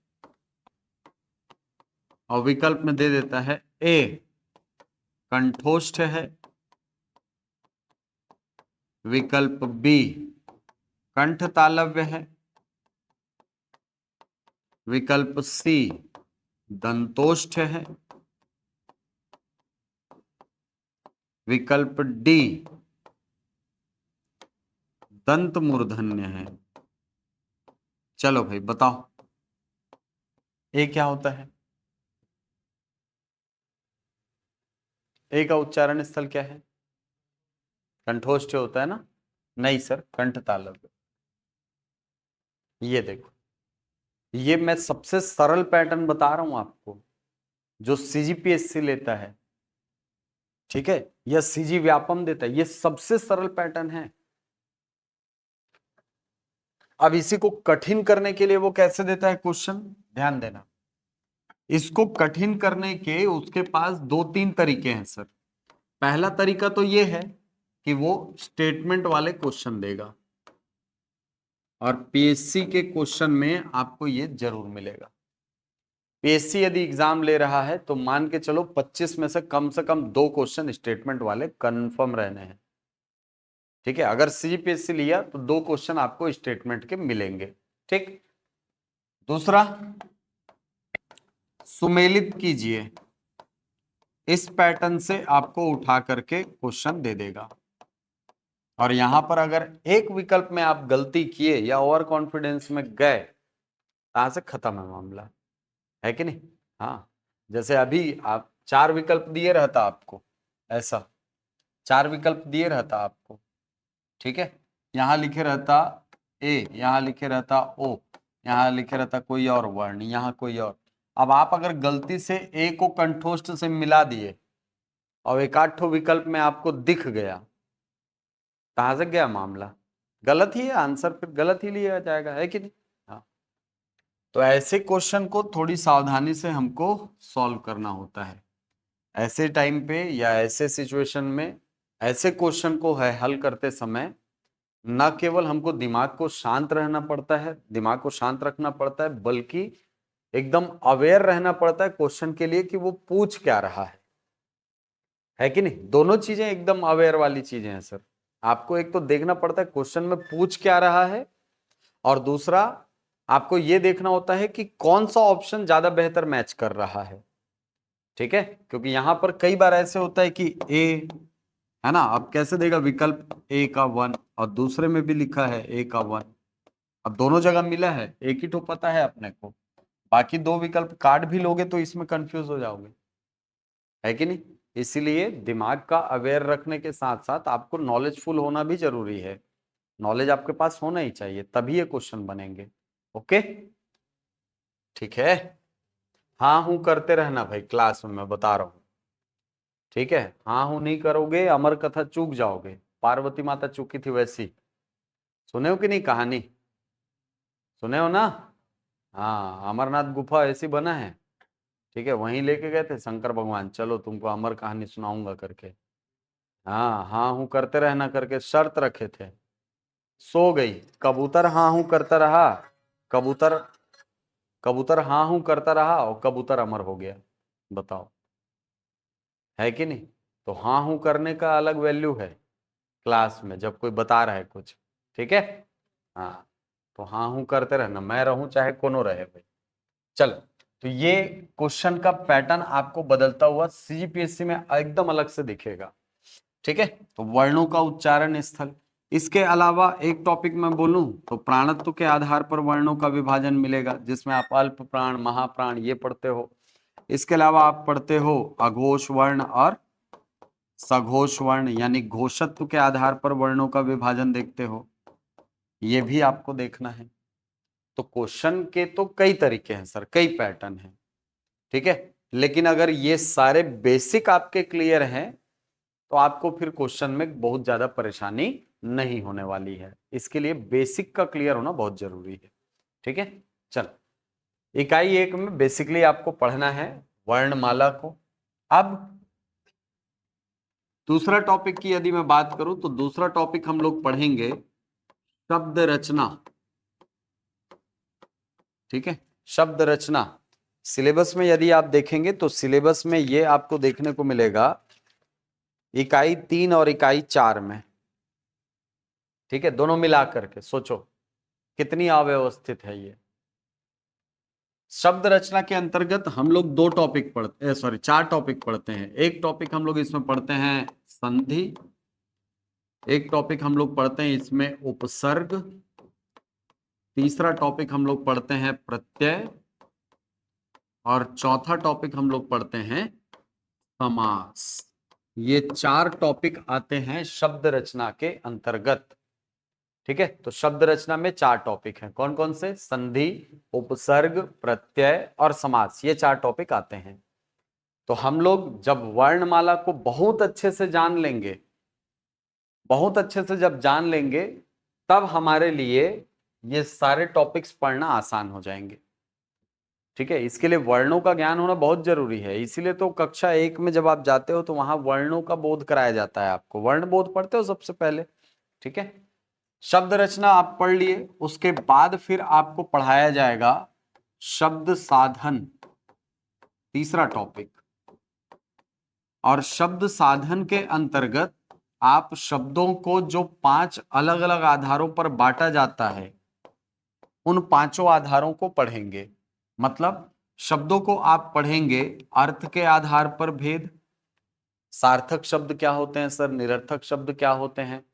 और विकल्प में दे देता है ए कंठोष्ठ है, विकल्प बी कंठ तालव्य है, विकल्प सी दंतोष्ठ है, विकल्प डी दंत मूर्धन्य है। चलो भाई बताओ ए क्या होता है? ए का उच्चारण स्थल क्या है? कंठोष्ठ होता है ना? नहीं सर, कंठ तालव्य। ये देखो, ये मैं सबसे सरल पैटर्न बता रहा हूं आपको जो सीजीपीएससी लेता है। ठीक है, यह सीजी व्यापम देता है, ये सबसे सरल पैटर्न है। अब इसी को कठिन करने के लिए वो कैसे देता है क्वेश्चन, ध्यान देना। इसको कठिन करने के उसके पास दो तीन तरीके हैं सर। पहला तरीका तो ये है कि वो स्टेटमेंट वाले क्वेश्चन देगा, और पीएससी के क्वेश्चन में आपको ये जरूर मिलेगा। पीएससी यदि एग्जाम ले रहा है तो मान के चलो 25 में से कम दो क्वेश्चन स्टेटमेंट वाले कंफर्म रहने हैं। ठीक है, अगर सीजीपीएससी लिया तो दो क्वेश्चन आपको स्टेटमेंट के मिलेंगे। ठीक, दूसरा सुमेलित कीजिए, इस पैटर्न से आपको उठा करके क्वेश्चन दे देगा। और यहां पर अगर एक विकल्प में आप गलती किए या ओवर कॉन्फिडेंस में गए, यहां से खत्म है मामला, है कि नहीं? हाँ, जैसे अभी आप चार विकल्प दिए रहता आपको, ऐसा चार विकल्प दिए रहता आपको। ठीक है, यहां लिखे रहता ए, यहां लिखे रहता ओ, यहां लिखे रहता कोई और वर्ण, यहां कोई और। अब आप अगर गलती से ए को कंठोष्ठ से मिला दिए और एक आध ठो विकल्प में आपको दिख गया, कहां से गया मामला? गलत ही है आंसर, फिर गलत ही लिया जाएगा, है कि नहीं? हाँ, तो ऐसे क्वेश्चन को थोड़ी सावधानी से हमको सॉल्व करना होता है। ऐसे टाइम पे या ऐसे सिचुएशन में ऐसे क्वेश्चन को है हल करते समय न केवल हमको दिमाग को शांत रहना पड़ता है, दिमाग को शांत रखना पड़ता है, बल्कि एकदम अवेयर रहना पड़ता है क्वेश्चन के लिए कि वो पूछ क्या रहा है कि नहीं? दोनों चीजें एकदम अवेयर वाली चीजें हैं सर। आपको एक तो देखना पड़ता है क्वेश्चन में पूछ क्या रहा है, और दूसरा आपको यह देखना होता है कि कौन सा ऑप्शन ज्यादा बेहतर मैच कर रहा है। ठीक है, क्योंकि यहां पर कई बार ऐसे होता है कि ए है ना, अब कैसे देगा विकल्प ए का 1 और दूसरे में भी लिखा है ए का 1। अब दोनों जगह मिला है, एक ही तो पता है अपने को, बाकी दो विकल्प काट भी लोगे तो इसमें कंफ्यूज हो जाओगे, है कि नहीं? इसीलिए दिमाग का अवेयर रखने के साथ साथ आपको नॉलेजफुल होना भी जरूरी है। नॉलेज आपके पास होना ही चाहिए, तभी ये क्वेश्चन बनेंगे। ओके, ठीक है। हाँ हूं करते रहना भाई, क्लास में मैं बता रहा हूं। ठीक है, हाँ हूं नहीं करोगे अमर कथा चूक जाओगे। पार्वती माता चूकी थी वैसी, सुने हो कि नहीं कहानी? सुने हो ना? हाँ, अमरनाथ गुफा ऐसी बना है। ठीक है, वहीं लेके गए थे शंकर भगवान, चलो तुमको अमर कहानी सुनाऊंगा करके। हाँ हूं करते रहना करके शर्त रखे थे। सो गई, कबूतर हाँ हूं करता रहा, कबूतर कबूतर हाँ हूं करता रहा और कबूतर अमर हो गया। बताओ, है कि नहीं? तो हाँ हूं करने का अलग वैल्यू है क्लास में जब कोई बता रहा है कुछ। ठीक है, हाँ, तो हाँ हूं करते रहना, मैं रहूं चाहे कोनो रहे भाई। चलो, तो ये क्वेश्चन का पैटर्न आपको बदलता हुआ सीजीपीएससी में एकदम अलग से दिखेगा। ठीक है, तो वर्णों का उच्चारण स्थल, इसके अलावा एक टॉपिक मैं बोलूं तो प्राणत्व के आधार पर वर्णों का विभाजन मिलेगा, जिसमें आप अल्प प्राण, महाप्राण ये पढ़ते हो। इसके अलावा आप पढ़ते हो अघोष वर्ण और सघोष वर्ण, यानी घोषत्व के आधार पर वर्णों का विभाजन देखते हो, ये भी आपको देखना है। तो क्वेश्चन के तो कई तरीके हैं सर, कई पैटर्न हैं, ठीक है। लेकिन अगर ये सारे बेसिक आपके क्लियर हैं तो आपको फिर क्वेश्चन में बहुत ज्यादा परेशानी नहीं होने वाली है। इसके लिए बेसिक का क्लियर होना बहुत जरूरी है, ठीक है। चल, इकाई 1 में बेसिकली आपको पढ़ना है वर्णमाला को। अब दूसरा टॉपिक की यदि मैं बात करूं तो दूसरा टॉपिक हम लोग पढ़ेंगे शब्द रचना, ठीक है। शब्द रचना सिलेबस में यदि आप देखेंगे तो सिलेबस में ये आपको देखने को मिलेगा इकाई 3 और इकाई 4 में, ठीक है। दोनों मिला करके सोचो कितनी अव्यवस्थित है ये। शब्द रचना के अंतर्गत हम लोग 2 टॉपिक पढ़ते, सॉरी 4 टॉपिक पढ़ते हैं। एक टॉपिक हम लोग इसमें पढ़ते हैं संधि, एक टॉपिक हम लोग पढ़ते हैं इसमें उपसर्ग, तीसरा टॉपिक हम लोग पढ़ते हैं प्रत्यय, और चौथा टॉपिक हम लोग पढ़ते हैं समास। ये 4 टॉपिक आते हैं शब्द रचना के अंतर्गत, ठीक है। तो शब्द रचना में 4 टॉपिक हैं, कौन कौन से? संधि, उपसर्ग, प्रत्यय और समास, ये 4 टॉपिक आते हैं। तो हम लोग जब वर्णमाला को बहुत अच्छे से जान लेंगे, बहुत अच्छे से जब जान लेंगे, तब हमारे लिए ये सारे टॉपिक्स पढ़ना आसान हो जाएंगे, ठीक है। इसके लिए वर्णों का ज्ञान होना बहुत जरूरी है। इसीलिए तो कक्षा 1 में जब आप जाते हो तो वहां वर्णों का बोध कराया जाता है आपको, वर्ण बोध पढ़ते हो सबसे पहले, ठीक है। शब्द रचना आप पढ़ लिए, उसके बाद फिर आपको पढ़ाया जाएगा शब्द साधन, तीसरा टॉपिक। और शब्द साधन के अंतर्गत आप शब्दों को जो 5 अलग अलग आधारों पर बांटा जाता है, उन 5 आधारों को पढ़ेंगे। मतलब शब्दों को आप पढ़ेंगे अर्थ के आधार पर भेद, सार्थक शब्द क्या होते हैं सर, निरर्थक शब्द क्या होते हैं।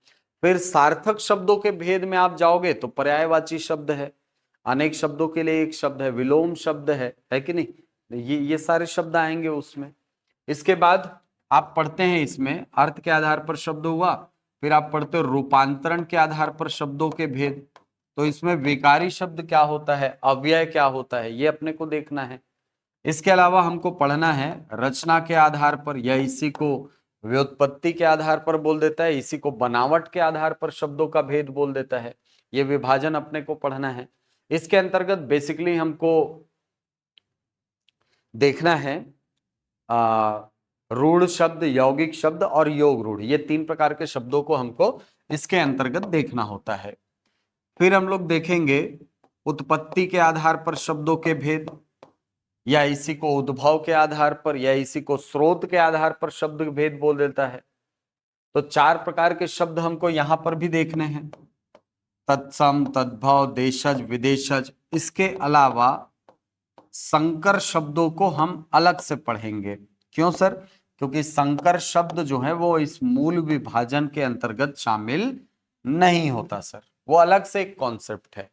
फिर सार्थक शब्दों के भेद में आप जाओगे तो पर्यायवाची शब्द है, अनेक शब्दों के लिए एक शब्द है, विलोम शब्द है कि नहीं, ये सारे शब्द आएंगे उसमें। इसके बाद आप पढ़ते हैं इसमें अर्थ के आधार पर शब्द हुआ, फिर आप पढ़ते हो रूपांतरण के आधार पर शब्दों के भेद। तो इसमें विकारी शब्द क्या होता है, अव्यय क्या होता है, ये अपने को देखना है। इसके अलावा हमको पढ़ना है रचना के आधार पर, या इसी को व्युत्पत्ति के आधार पर बोल देता है, इसी को बनावट के आधार पर शब्दों का भेद बोल देता है। ये विभाजन अपने को पढ़ना है। इसके अंतर्गत बेसिकली हमको देखना है रूढ़ शब्द, यौगिक शब्द और योग रूढ़, ये 3 प्रकार के शब्दों को हमको इसके अंतर्गत देखना होता है। फिर हम लोग देखेंगे उत्पत्ति के आधार पर शब्दों के भेद, या इसी को उद्भव के आधार पर, या इसी को स्रोत के आधार पर शब्द भेद बोल देता है। तो 4 प्रकार के शब्द हमको यहां पर भी देखने हैं, तत्सम, तद्भव, देशज, विदेशज। इसके अलावा संकर शब्दों को हम अलग से पढ़ेंगे। क्यों सर? क्योंकि संकर शब्द जो है वो इस मूल विभाजन के अंतर्गत शामिल नहीं होता सर, वो अलग से एक कॉन्सेप्ट है,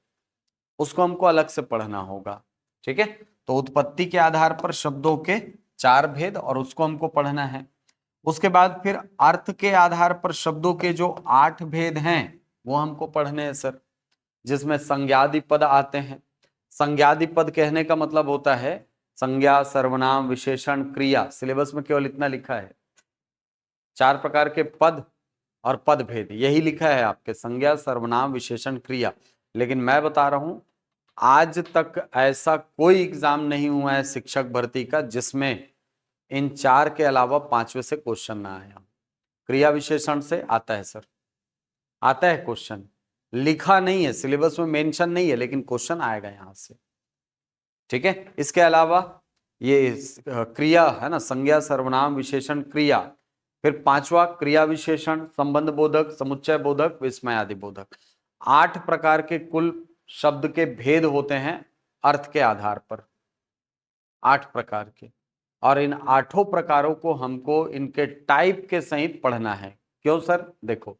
उसको हमको अलग से पढ़ना होगा, ठीक है। तो उत्पत्ति के आधार पर शब्दों के 4 भेद और उसको हमको पढ़ना है। उसके बाद फिर अर्थ के आधार पर शब्दों के जो 8 भेद हैं वो हमको पढ़ने हैं सर, जिसमें संज्ञादि पद आते हैं। संज्ञादि पद कहने का मतलब होता है संज्ञा, सर्वनाम, विशेषण, क्रिया। सिलेबस में केवल इतना लिखा है, 4 प्रकार के पद और पद भेद, यही लिखा है आपके, संज्ञा, सर्वनाम, विशेषण, क्रिया। लेकिन मैं बता रहा हूं आज तक ऐसा कोई एग्जाम नहीं हुआ है शिक्षक भर्ती का जिसमें इन 4 के अलावा 5वें से क्वेश्चन ना आया। क्रिया विशेषण से आता है सर, आता है क्वेश्चन, लिखा नहीं है सिलेबस में, मेंशन नहीं है, लेकिन क्वेश्चन आएगा यहां से, ठीक है। इसके अलावा ये क्रिया है ना, संज्ञा, सर्वनाम, विशेषण, क्रिया। फिर 5वां क्रिया विशेषण, संबंध बोधक, समुच्चय बोधक, विस्मयादि बोधक। 8 प्रकार के कुल शब्द के भेद होते हैं अर्थ के आधार पर, 8 प्रकार के। और इन 8 प्रकारों को हमको इनके टाइप के सहित पढ़ना है। क्यों सर? देखो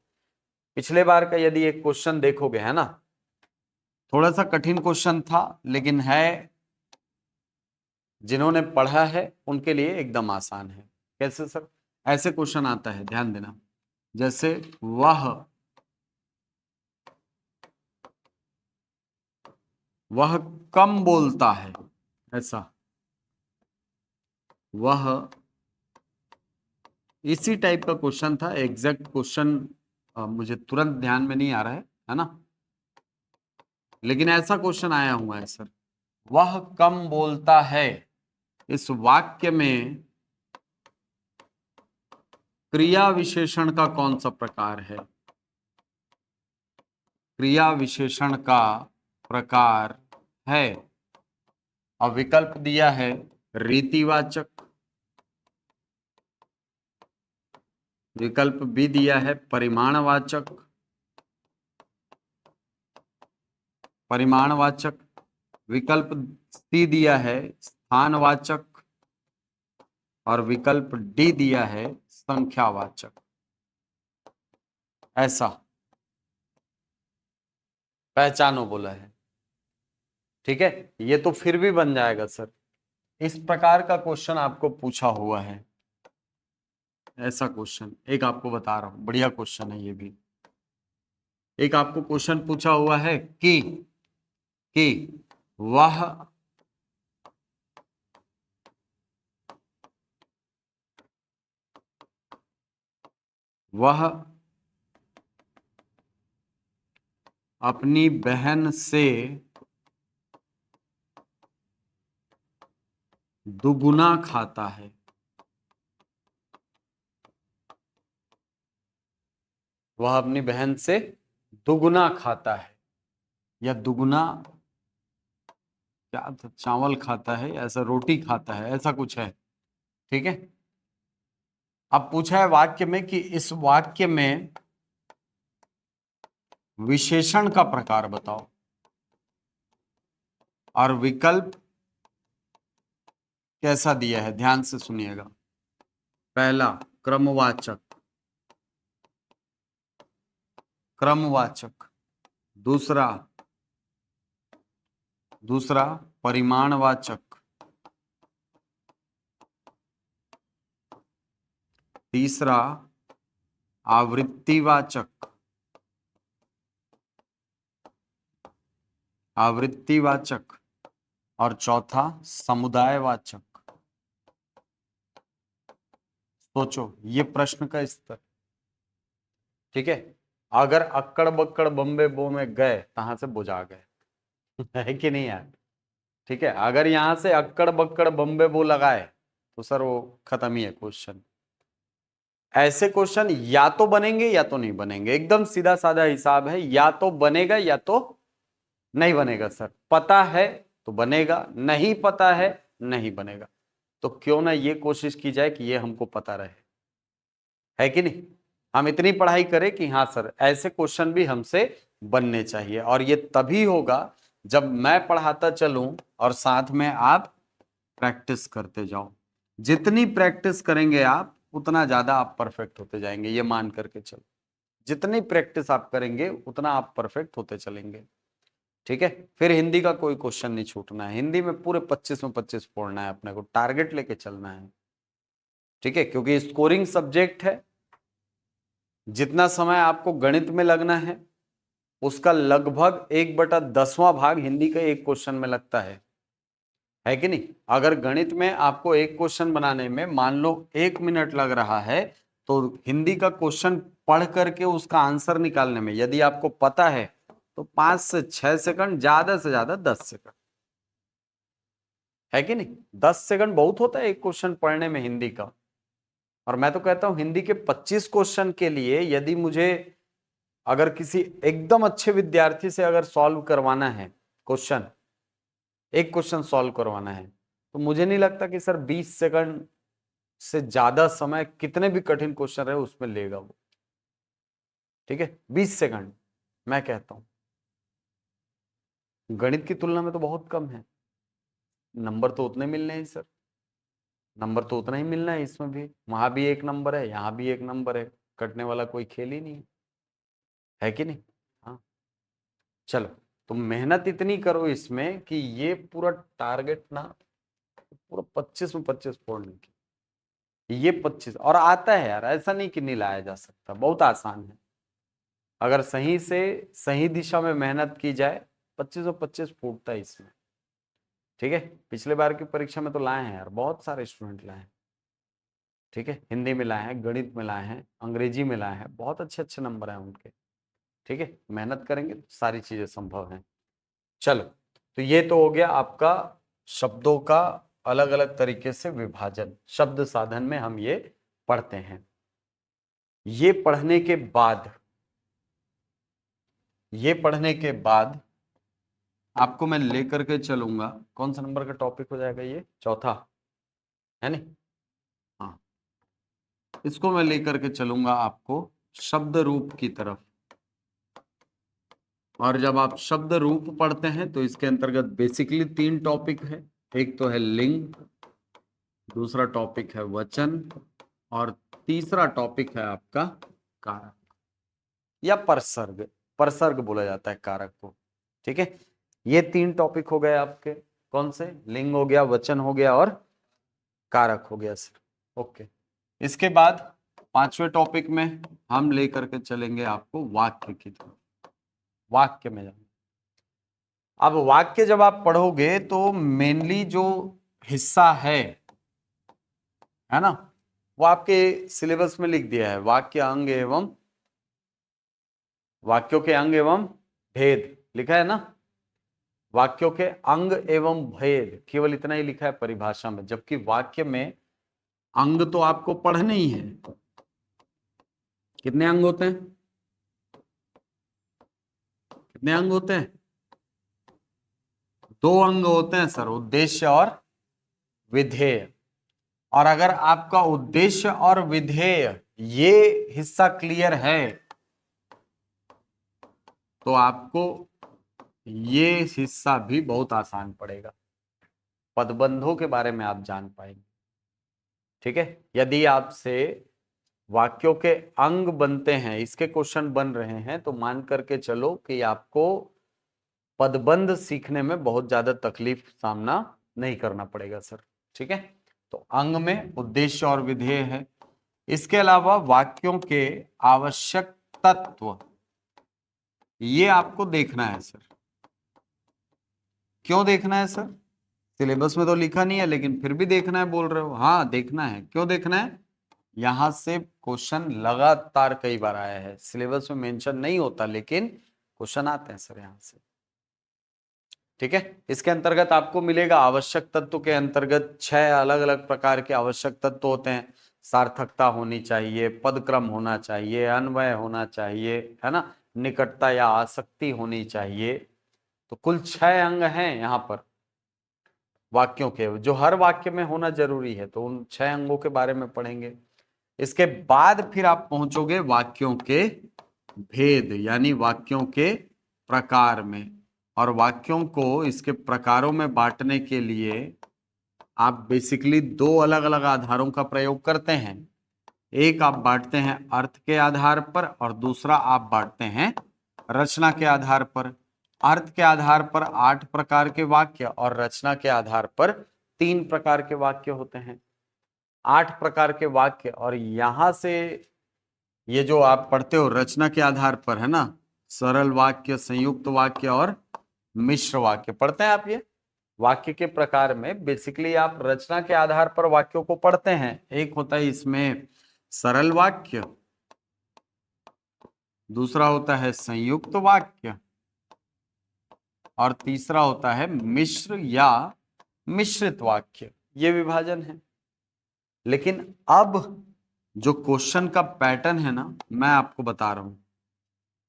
पिछले बार का यदि एक क्वेश्चन देखोगे, है ना, थोड़ा सा कठिन क्वेश्चन था, लेकिन है जिन्होंने पढ़ा है उनके लिए एकदम आसान है। कैसे सर? ऐसे क्वेश्चन आता है, ध्यान देना, जैसे वह कम बोलता है, ऐसा। वह, इसी टाइप का क्वेश्चन था, एग्जैक्ट क्वेश्चन मुझे तुरंत ध्यान में नहीं आ रहा है ना, लेकिन ऐसा क्वेश्चन आया हुआ है सर। वह कम बोलता है, इस वाक्य में क्रिया विशेषण का कौन सा प्रकार है? क्रिया विशेषण का प्रकार है, और विकल्प दिया है रीतिवाचक, विकल्प बी दिया है परिमाणवाचक, परिमाणवाचक, विकल्प सी दिया है स्थानवाचक, और विकल्प डी दिया है संख्यावाचक। ऐसा पहचानो बोला है, ठीक है। ये तो फिर भी बन जाएगा सर, इस प्रकार का क्वेश्चन आपको पूछा हुआ है, ऐसा क्वेश्चन एक आपको बता रहा हूं, बढ़िया क्वेश्चन है ये भी। एक आपको क्वेश्चन पूछा हुआ है कि वह अपनी बहन से दुगुना खाता है। वह अपनी बहन से दुगुना खाता है, या दुगुना क्या था, चावल खाता है, ऐसा रोटी खाता है, ऐसा कुछ है, ठीक है। अब पूछा है वाक्य में कि इस वाक्य में विशेषण का प्रकार बताओ, और विकल्प कैसा दिया है, ध्यान से सुनिएगा। पहला क्रमवाचक, क्रमवाचक, दूसरा परिमाणवाचक, तीसरा आवृत्तिवाचक, और चौथा समुदायवाचक। सोचो ये प्रश्न का स्तर, ठीक है। अगर अक्कड़ बक्कड़ बम्बे बो में गए, कहां से बुझा गए है कि नहीं यार, ठीक है। अगर यहां से अक्कड़ बक्कड़ बम्बे बो लगाए तो सर वो खत्म ही है क्वेश्चन। ऐसे क्वेश्चन या तो बनेंगे या तो नहीं बनेंगे, एकदम सीधा साधा हिसाब है, या तो बनेगा या तो नहीं बनेगा सर। पता है तो बनेगा, नहीं पता है नहीं बनेगा। तो क्यों ना ये कोशिश की जाए कि ये हमको पता रहे, है कि नहीं। हम इतनी पढ़ाई करें कि हाँ सर ऐसे क्वेश्चन भी हमसे बनने चाहिए, और ये तभी होगा जब मैं पढ़ाता चलूं और साथ में आप प्रैक्टिस करते जाओ। जितनी प्रैक्टिस करेंगे आप उतना ज्यादा आप परफेक्ट होते जाएंगे, ये मान करके चलो। जितनी प्रैक्टिस आप करेंगे उतना आप परफेक्ट होते चलेंगे, ठीक है। फिर हिंदी का कोई क्वेश्चन नहीं छूटना है, हिंदी में पूरे 25 में 25 फोड़ना है, अपने को टारगेट लेके चलना है, ठीक है। क्योंकि स्कोरिंग सब्जेक्ट है, जितना समय आपको गणित में लगना है उसका लगभग 1/10वां भाग हिंदी के एक क्वेश्चन में लगता है कि नहीं। अगर गणित में आपको एक क्वेश्चन बनाने में मान लो 1 मिनट लग रहा है, तो हिंदी का क्वेश्चन पढ़ करके उसका आंसर निकालने में यदि आपको पता है तो 5 से 6 सेकंड, ज्यादा से ज्यादा 10 सेकंड, है कि नहीं। 10 सेकंड बहुत होता है एक क्वेश्चन पढ़ने में हिंदी का। और मैं तो कहता हूं हिंदी के 25 क्वेश्चन के लिए यदि मुझे, अगर किसी एकदम अच्छे विद्यार्थी से अगर सॉल्व करवाना है क्वेश्चन, एक क्वेश्चन सॉल्व करवाना है, तो मुझे नहीं लगता कि सर 20 सेकंड से ज्यादा समय कितने भी कठिन क्वेश्चन रहे उसमें लेगा वो, ठीक है। 20 सेकंड मैं कहता हूं गणित की तुलना में तो बहुत कम है। नंबर तो उतने मिलने हैं सर, नंबर तो उतना ही मिलना है, इसमें भी वहां भी एक नंबर है, यहां भी एक नंबर है, कटने वाला कोई खेल ही नहीं है। है कि नहीं? हाँ, चलो, तो मेहनत इतनी करो इसमें कि ये पूरा टारगेट ना पूरा 25 में 25 फोड़ने की, ये 25 और आता है यार, ऐसा नहीं कि नहीं लाया जा सकता, बहुत आसान है। अगर सही से सही दिशा में मेहनत की जाए 25 और 25 फूटता है इसमें। ठीक है, पिछले बार की परीक्षा में तो लाए हैं यार, बहुत सारे स्टूडेंट लाए हैं। ठीक है, हिंदी में लाए हैं, गणित में लाए हैं, अंग्रेजी में लाए हैं, बहुत अच्छे अच्छे नंबर हैं उनके। ठीक है, मेहनत करेंगे तो सारी चीजें संभव हैं। चलो, तो ये तो हो गया आपका शब्दों का अलग अलग तरीके से विभाजन, शब्द साधन में हम ये पढ़ते हैं। ये पढ़ने के बाद, ये पढ़ने के बाद आपको मैं लेकर के चलूंगा, कौन सा नंबर का टॉपिक हो जाएगा ये, चौथा है नहीं? हाँ, इसको मैं लेकर के चलूंगा आपको शब्द रूप की तरफ। और जब आप शब्द रूप पढ़ते हैं तो इसके अंतर्गत बेसिकली 3 टॉपिक है। एक तो है लिंग, दूसरा टॉपिक है वचन, और तीसरा टॉपिक है आपका कारक या परसर्ग। परसर्ग बोला जाता है कारक को। ठीक है, ये 3 टॉपिक हो गए आपके, कौन से? लिंग हो गया, वचन हो गया और कारक हो गया सर। ओके, इसके बाद 5वें टॉपिक में हम लेकर के चलेंगे आपको वाक्य की तरफ। वाक्य में जाना, अब वाक्य जब आप पढ़ोगे तो मेनली जो हिस्सा है ना, वो आपके सिलेबस में लिख दिया है, वाक्य अंग एवं, वाक्यों के अंग एवं भेद लिखा है ना, वाक्यों के अंग एवं भेद, केवल इतना ही लिखा है परिभाषा में। जबकि वाक्य में अंग तो आपको पढ़ने ही है। कितने अंग होते हैं? कितने अंग होते हैं? 2 अंग होते हैं सर, उद्देश्य और विधेय। और अगर आपका उद्देश्य और विधेय ये हिस्सा क्लियर है तो आपको ये हिस्सा भी बहुत आसान पड़ेगा, पदबंधों के बारे में आप जान पाएंगे। ठीक है, यदि आपसे वाक्यों के अंग बनते हैं, इसके क्वेश्चन बन रहे हैं, तो मान करके चलो कि आपको पदबंध सीखने में बहुत ज्यादा तकलीफ सामना नहीं करना पड़ेगा सर। ठीक है, तो अंग में उद्देश्य और विधेय है। इसके अलावा वाक्यों के आवश्यक तत्व, ये आपको देखना है सर। क्यों देखना है सर? सिलेबस में तो लिखा नहीं है, लेकिन फिर भी देखना है बोल रहे हो। हाँ, देखना है। क्यों देखना है? यहां से क्वेश्चन लगातार कई बार आया है, सिलेबस में मेंशन नहीं होता लेकिन क्वेश्चन आते हैं सर यहां से। ठीक है, इसके अंतर्गत आपको मिलेगा आवश्यक तत्व के अंतर्गत 6 अलग अलग प्रकार के आवश्यक तत्व होते हैं। सार्थकता होनी चाहिए, पदक्रम होना चाहिए, अन्वय होना चाहिए, है ना, निकटता या आसक्ति होनी चाहिए। तो कुल 6 अंग हैं यहाँ पर वाक्यों के, जो हर वाक्य में होना जरूरी है। तो उन 6 अंगों के बारे में पढ़ेंगे। इसके बाद फिर आप पहुंचोगे वाक्यों के भेद, यानी वाक्यों के प्रकार में। और वाक्यों को इसके प्रकारों में बांटने के लिए आप बेसिकली 2 अलग अलग आधारों का प्रयोग करते हैं। एक आप बांटते हैं अर्थ के आधार पर, और दूसरा आप बांटते हैं रचना के आधार पर। अर्थ के आधार पर 8 प्रकार के वाक्य और रचना के आधार पर 3 प्रकार के वाक्य होते हैं। 8 प्रकार के वाक्य, और यहां से ये जो आप पढ़ते हो रचना के आधार पर, है ना, सरल वाक्य, संयुक्त वाक्य और मिश्र वाक्य पढ़ते हैं आप। ये वाक्य के प्रकार में बेसिकली आप रचना के आधार पर वाक्यों को पढ़ते हैं। एक होता है इसमें सरल वाक्य, दूसरा होता है संयुक्त वाक्य, और तीसरा होता है मिश्र या मिश्रित वाक्य। ये विभाजन है। लेकिन अब जो क्वेश्चन का पैटर्न है ना, मैं आपको बता रहा हूं,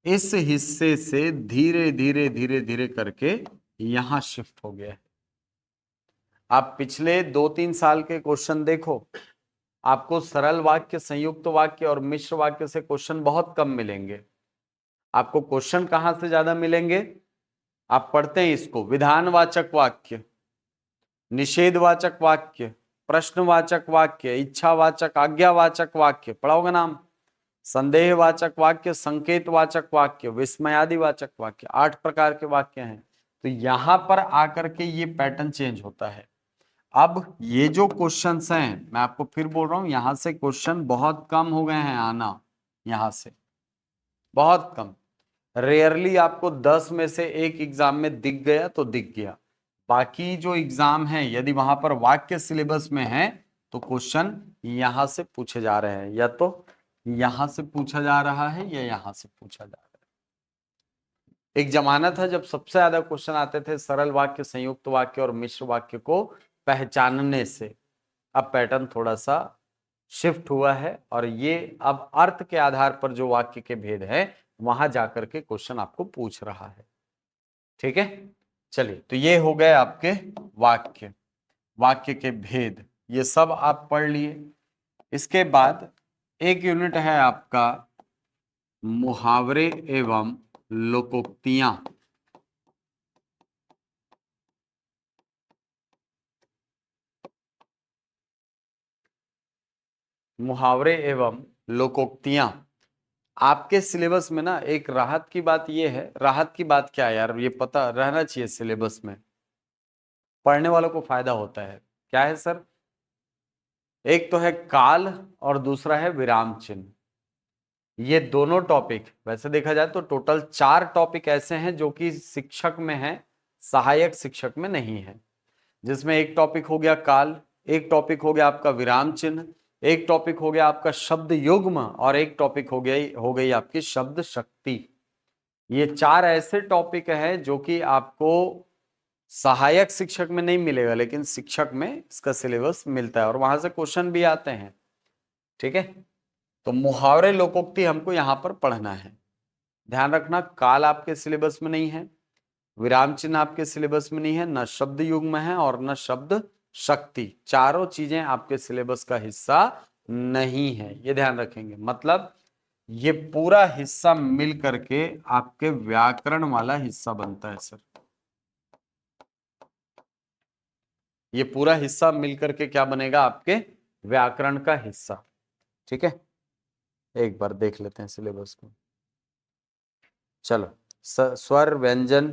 इस हिस्से से धीरे धीरे धीरे धीरे करके यहां शिफ्ट हो गया है। आप पिछले 2-3 साल के क्वेश्चन देखो, आपको सरल वाक्य, संयुक्त वाक्य और मिश्र वाक्य से क्वेश्चन बहुत कम मिलेंगे। आपको क्वेश्चन कहां से ज्यादा मिलेंगे? आप पढ़ते हैं इसको, विधानवाचक वाक्य, निषेधवाचक वाक्य, प्रश्नवाचक वाक्य, इच्छावाचक, आज्ञावाचक वाक्य, पढ़ा होगा नाम। संदेहवाचक वाक्य, संकेतवाचक वाक्य, विस्मयादिवाचक वाक्य, 8 प्रकार के वाक्य हैं। तो यहां पर आकर के ये पैटर्न चेंज होता है। अब ये जो क्वेश्चंस हैं, मैं आपको फिर बोल रहा हूं, यहां से क्वेश्चन बहुत कम हो गए हैं आना, यहां से बहुत कम। रेयरली आपको 10 में से एक एग्जाम में दिख गया तो दिख गया। बाकी जो एग्जाम है, यदि वहां पर वाक्य सिलेबस में है तो क्वेश्चन यहां से पूछे जा रहे हैं, या तो यहां से पूछा जा रहा है या यहां से पूछा जा रहा है। एक जमाना था जब सबसे ज्यादा क्वेश्चन आते थे सरल वाक्य, संयुक्त वाक्य और मिश्र वाक्य को पहचानने से। अब पैटर्न थोड़ा सा शिफ्ट हुआ है, और ये अब अर्थ के आधार पर जो वाक्य के भेद है वहां जाकर के क्वेश्चन आपको पूछ रहा है। ठीक है, चलिए, तो ये हो गए आपके वाक्य, वाक्य के भेद, ये सब आप पढ़ लिए। इसके बाद एक यूनिट है आपका मुहावरे एवं लोकोक्तियां। मुहावरे एवं लोकोक्तियां आपके सिलेबस में ना, एक राहत की बात ये है, राहत की बात क्या है यार, ये पता रहना चाहिए सिलेबस में, पढ़ने वालों को फायदा होता है। क्या है सर? एक तो है काल और दूसरा है विराम चिन्ह। ये दोनों टॉपिक वैसे देखा जाए तो टोटल 4 टॉपिक ऐसे हैं जो कि शिक्षक में है, सहायक शिक्षक में नहीं है। जिसमें एक टॉपिक हो गया काल, एक टॉपिक हो गया आपका विराम चिन्ह, एक टॉपिक हो गया आपका शब्द युग्म, और एक टॉपिक हो गई आपकी शब्द शक्ति। ये 4 ऐसे टॉपिक हैं जो कि आपको सहायक शिक्षक में नहीं मिलेगा, लेकिन शिक्षक में इसका सिलेबस मिलता है और वहां से क्वेश्चन भी आते हैं। ठीक है, तो मुहावरे लोकोक्ति हमको यहां पर पढ़ना है। ध्यान रखना, काल आपके सिलेबस में नहीं है, विराम चिन्ह आपके सिलेबस में नहीं है, न शब्द युग्म है और न शब्द शक्ति, चारों चीजें आपके सिलेबस का हिस्सा नहीं है, ये ध्यान रखेंगे। मतलब ये पूरा हिस्सा मिल करके आपके व्याकरण वाला हिस्सा बनता है सर। ये पूरा हिस्सा मिल करके क्या बनेगा? आपके व्याकरण का हिस्सा। ठीक है, एक बार देख लेते हैं सिलेबस को। चलो, स्वर, व्यंजन,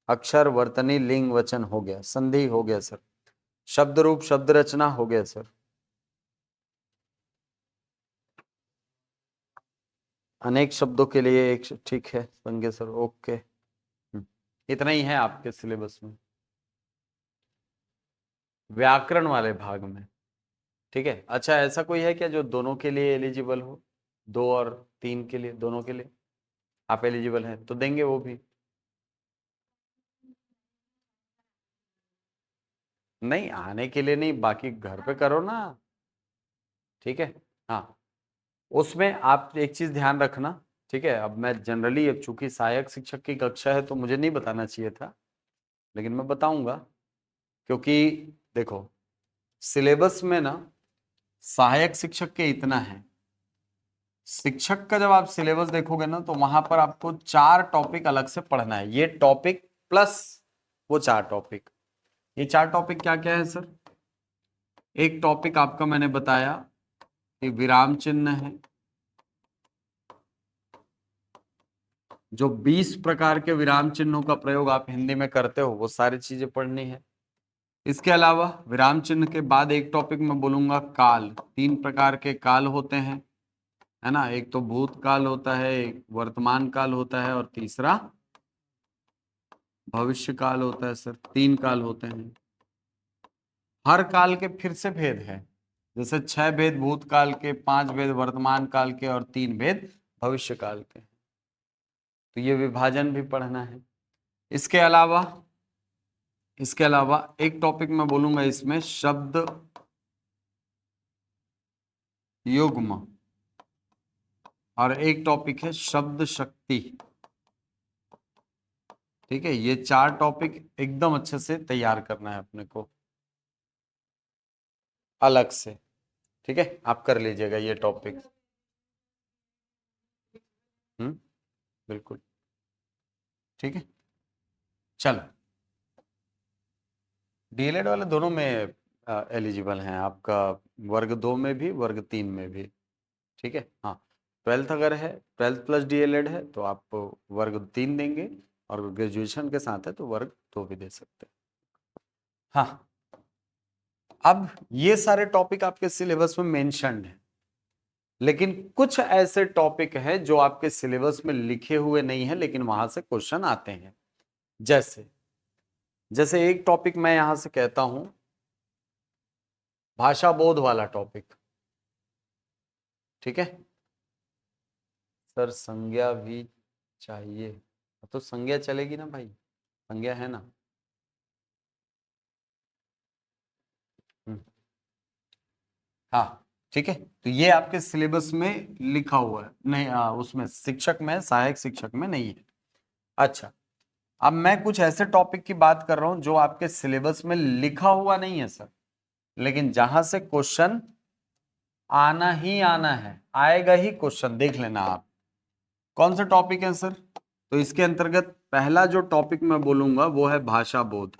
अक्षर, वर्तनी, लिंग, वचन हो गया, संधि हो गया सर, शब्द रूप, शब्द रचना हो गया सर, अनेक शब्दों के लिए एक, ठीक है संगे सर, ओके। इतना ही है आपके सिलेबस में व्याकरण वाले भाग में। ठीक है, अच्छा ऐसा कोई है क्या जो दोनों के लिए एलिजिबल हो? 2 और 3 के लिए, दोनों के लिए आप एलिजिबल हैं तो देंगे वो भी। नहीं, आने के लिए नहीं, बाकी घर पे करो ना। ठीक है, हाँ, उसमें आप एक चीज ध्यान रखना। ठीक है, अब मैं जनरली, अब चूंकि सहायक शिक्षक की कक्षा है तो मुझे नहीं बताना चाहिए था, लेकिन मैं बताऊंगा। क्योंकि देखो, सिलेबस में ना सहायक शिक्षक के इतना है, शिक्षक का जब आप सिलेबस देखोगे ना तो वहां पर आपको 4 टॉपिक अलग से पढ़ना है, ये टॉपिक प्लस वो 4 टॉपिक। ये 4 टॉपिक क्या क्या है सर? एक टॉपिक आपका मैंने बताया कि विराम चिन्ह है, जो 20 प्रकार के विराम चिन्हों का प्रयोग आप हिंदी में करते हो वो सारी चीजें पढ़नी है। इसके अलावा विराम चिन्ह के बाद एक टॉपिक मैं बोलूंगा काल, 3 प्रकार के काल होते हैं, है ना, एक तो भूतकाल होता है, एक वर्तमान काल होता है और तीसरा भविष्य काल होता है सर, 3 काल होते हैं। हर काल के फिर से भेद है, जैसे 6 भेद भूतकाल के, 5 भेद वर्तमान काल के और 3 भेद भविष्य काल के। तो ये विभाजन भी पढ़ना है। इसके अलावा एक टॉपिक मैं बोलूंगा इसमें शब्द युग्म, और एक टॉपिक है शब्द शक्ति। ठीक है, ये 4 टॉपिक एकदम अच्छे से तैयार करना है अपने को अलग से। ठीक है, आप कर लीजिएगा ये टॉपिक। बिल्कुल, ठीक है। चलो, डीएलएड वाले दोनों में एलिजिबल हैं आपका, वर्ग 2 में भी वर्ग 3 में भी। ठीक है, हाँ, ट्वेल्थ अगर है, ट्वेल्थ प्लस डीएलएड है तो आप वर्ग 3 देंगे, और ग्रेजुएशन के साथ है तो वर्ग 2 भी दे सकते हैं। हाँ, अब ये सारे टॉपिक आपके सिलेबस में मेंशन्ड है, लेकिन कुछ ऐसे टॉपिक हैं जो आपके सिलेबस में लिखे हुए नहीं है लेकिन वहां से क्वेश्चन आते हैं। जैसे जैसे एक टॉपिक मैं यहां से कहता हूं, भाषा बोध वाला टॉपिक, ठीक है सर। संज्ञा भी चाहिए तो संज्ञा चलेगी ना भाई, संज्ञा है ना। हम्म, हाँ ठीक है, तो ये आपके सिलेबस में लिखा हुआ है नहीं, उसमें शिक्षक में, सहायक शिक्षक में नहीं है। अच्छा, अब मैं कुछ ऐसे टॉपिक की बात कर रहा हूं जो आपके सिलेबस में लिखा हुआ नहीं है सर, लेकिन जहां से क्वेश्चन आना ही आना है, आएगा ही क्वेश्चन, देख लेना आप। कौन सा टॉपिक है सर? तो इसके अंतर्गत पहला जो टॉपिक मैं बोलूंगा वो है भाषा बोध।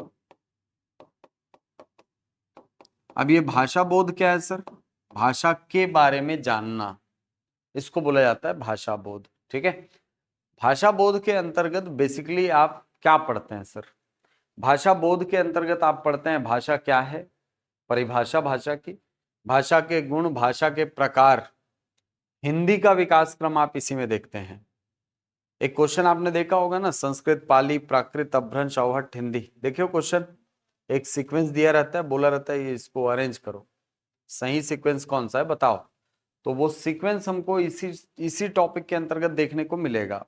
अब ये भाषा बोध क्या है सर? भाषा के बारे में जानना, इसको बोला जाता है भाषा बोध, ठीक है। भाषा बोध के अंतर्गत बेसिकली आप क्या पढ़ते हैं सर? भाषा बोध के अंतर्गत आप पढ़ते हैं भाषा क्या है, परिभाषा भाषा की, भाषा के गुण, भाषा के प्रकार, हिंदी का विकास क्रम आप इसी में देखते हैं। एक क्वेश्चन आपने देखा होगा ना, संस्कृत, पाली, प्राकृत, अपभ्रंश, अवहट्ठ, हिंदी। देखियो क्वेश्चन, एक सीक्वेंस दिया रहता है, बोला रहता है ये इसको अरेंज करो, सही सीक्वेंस कौन सा है बताओ। तो वो सीक्वेंस हमको इसी टॉपिक के अंतर्गत देखने को मिलेगा।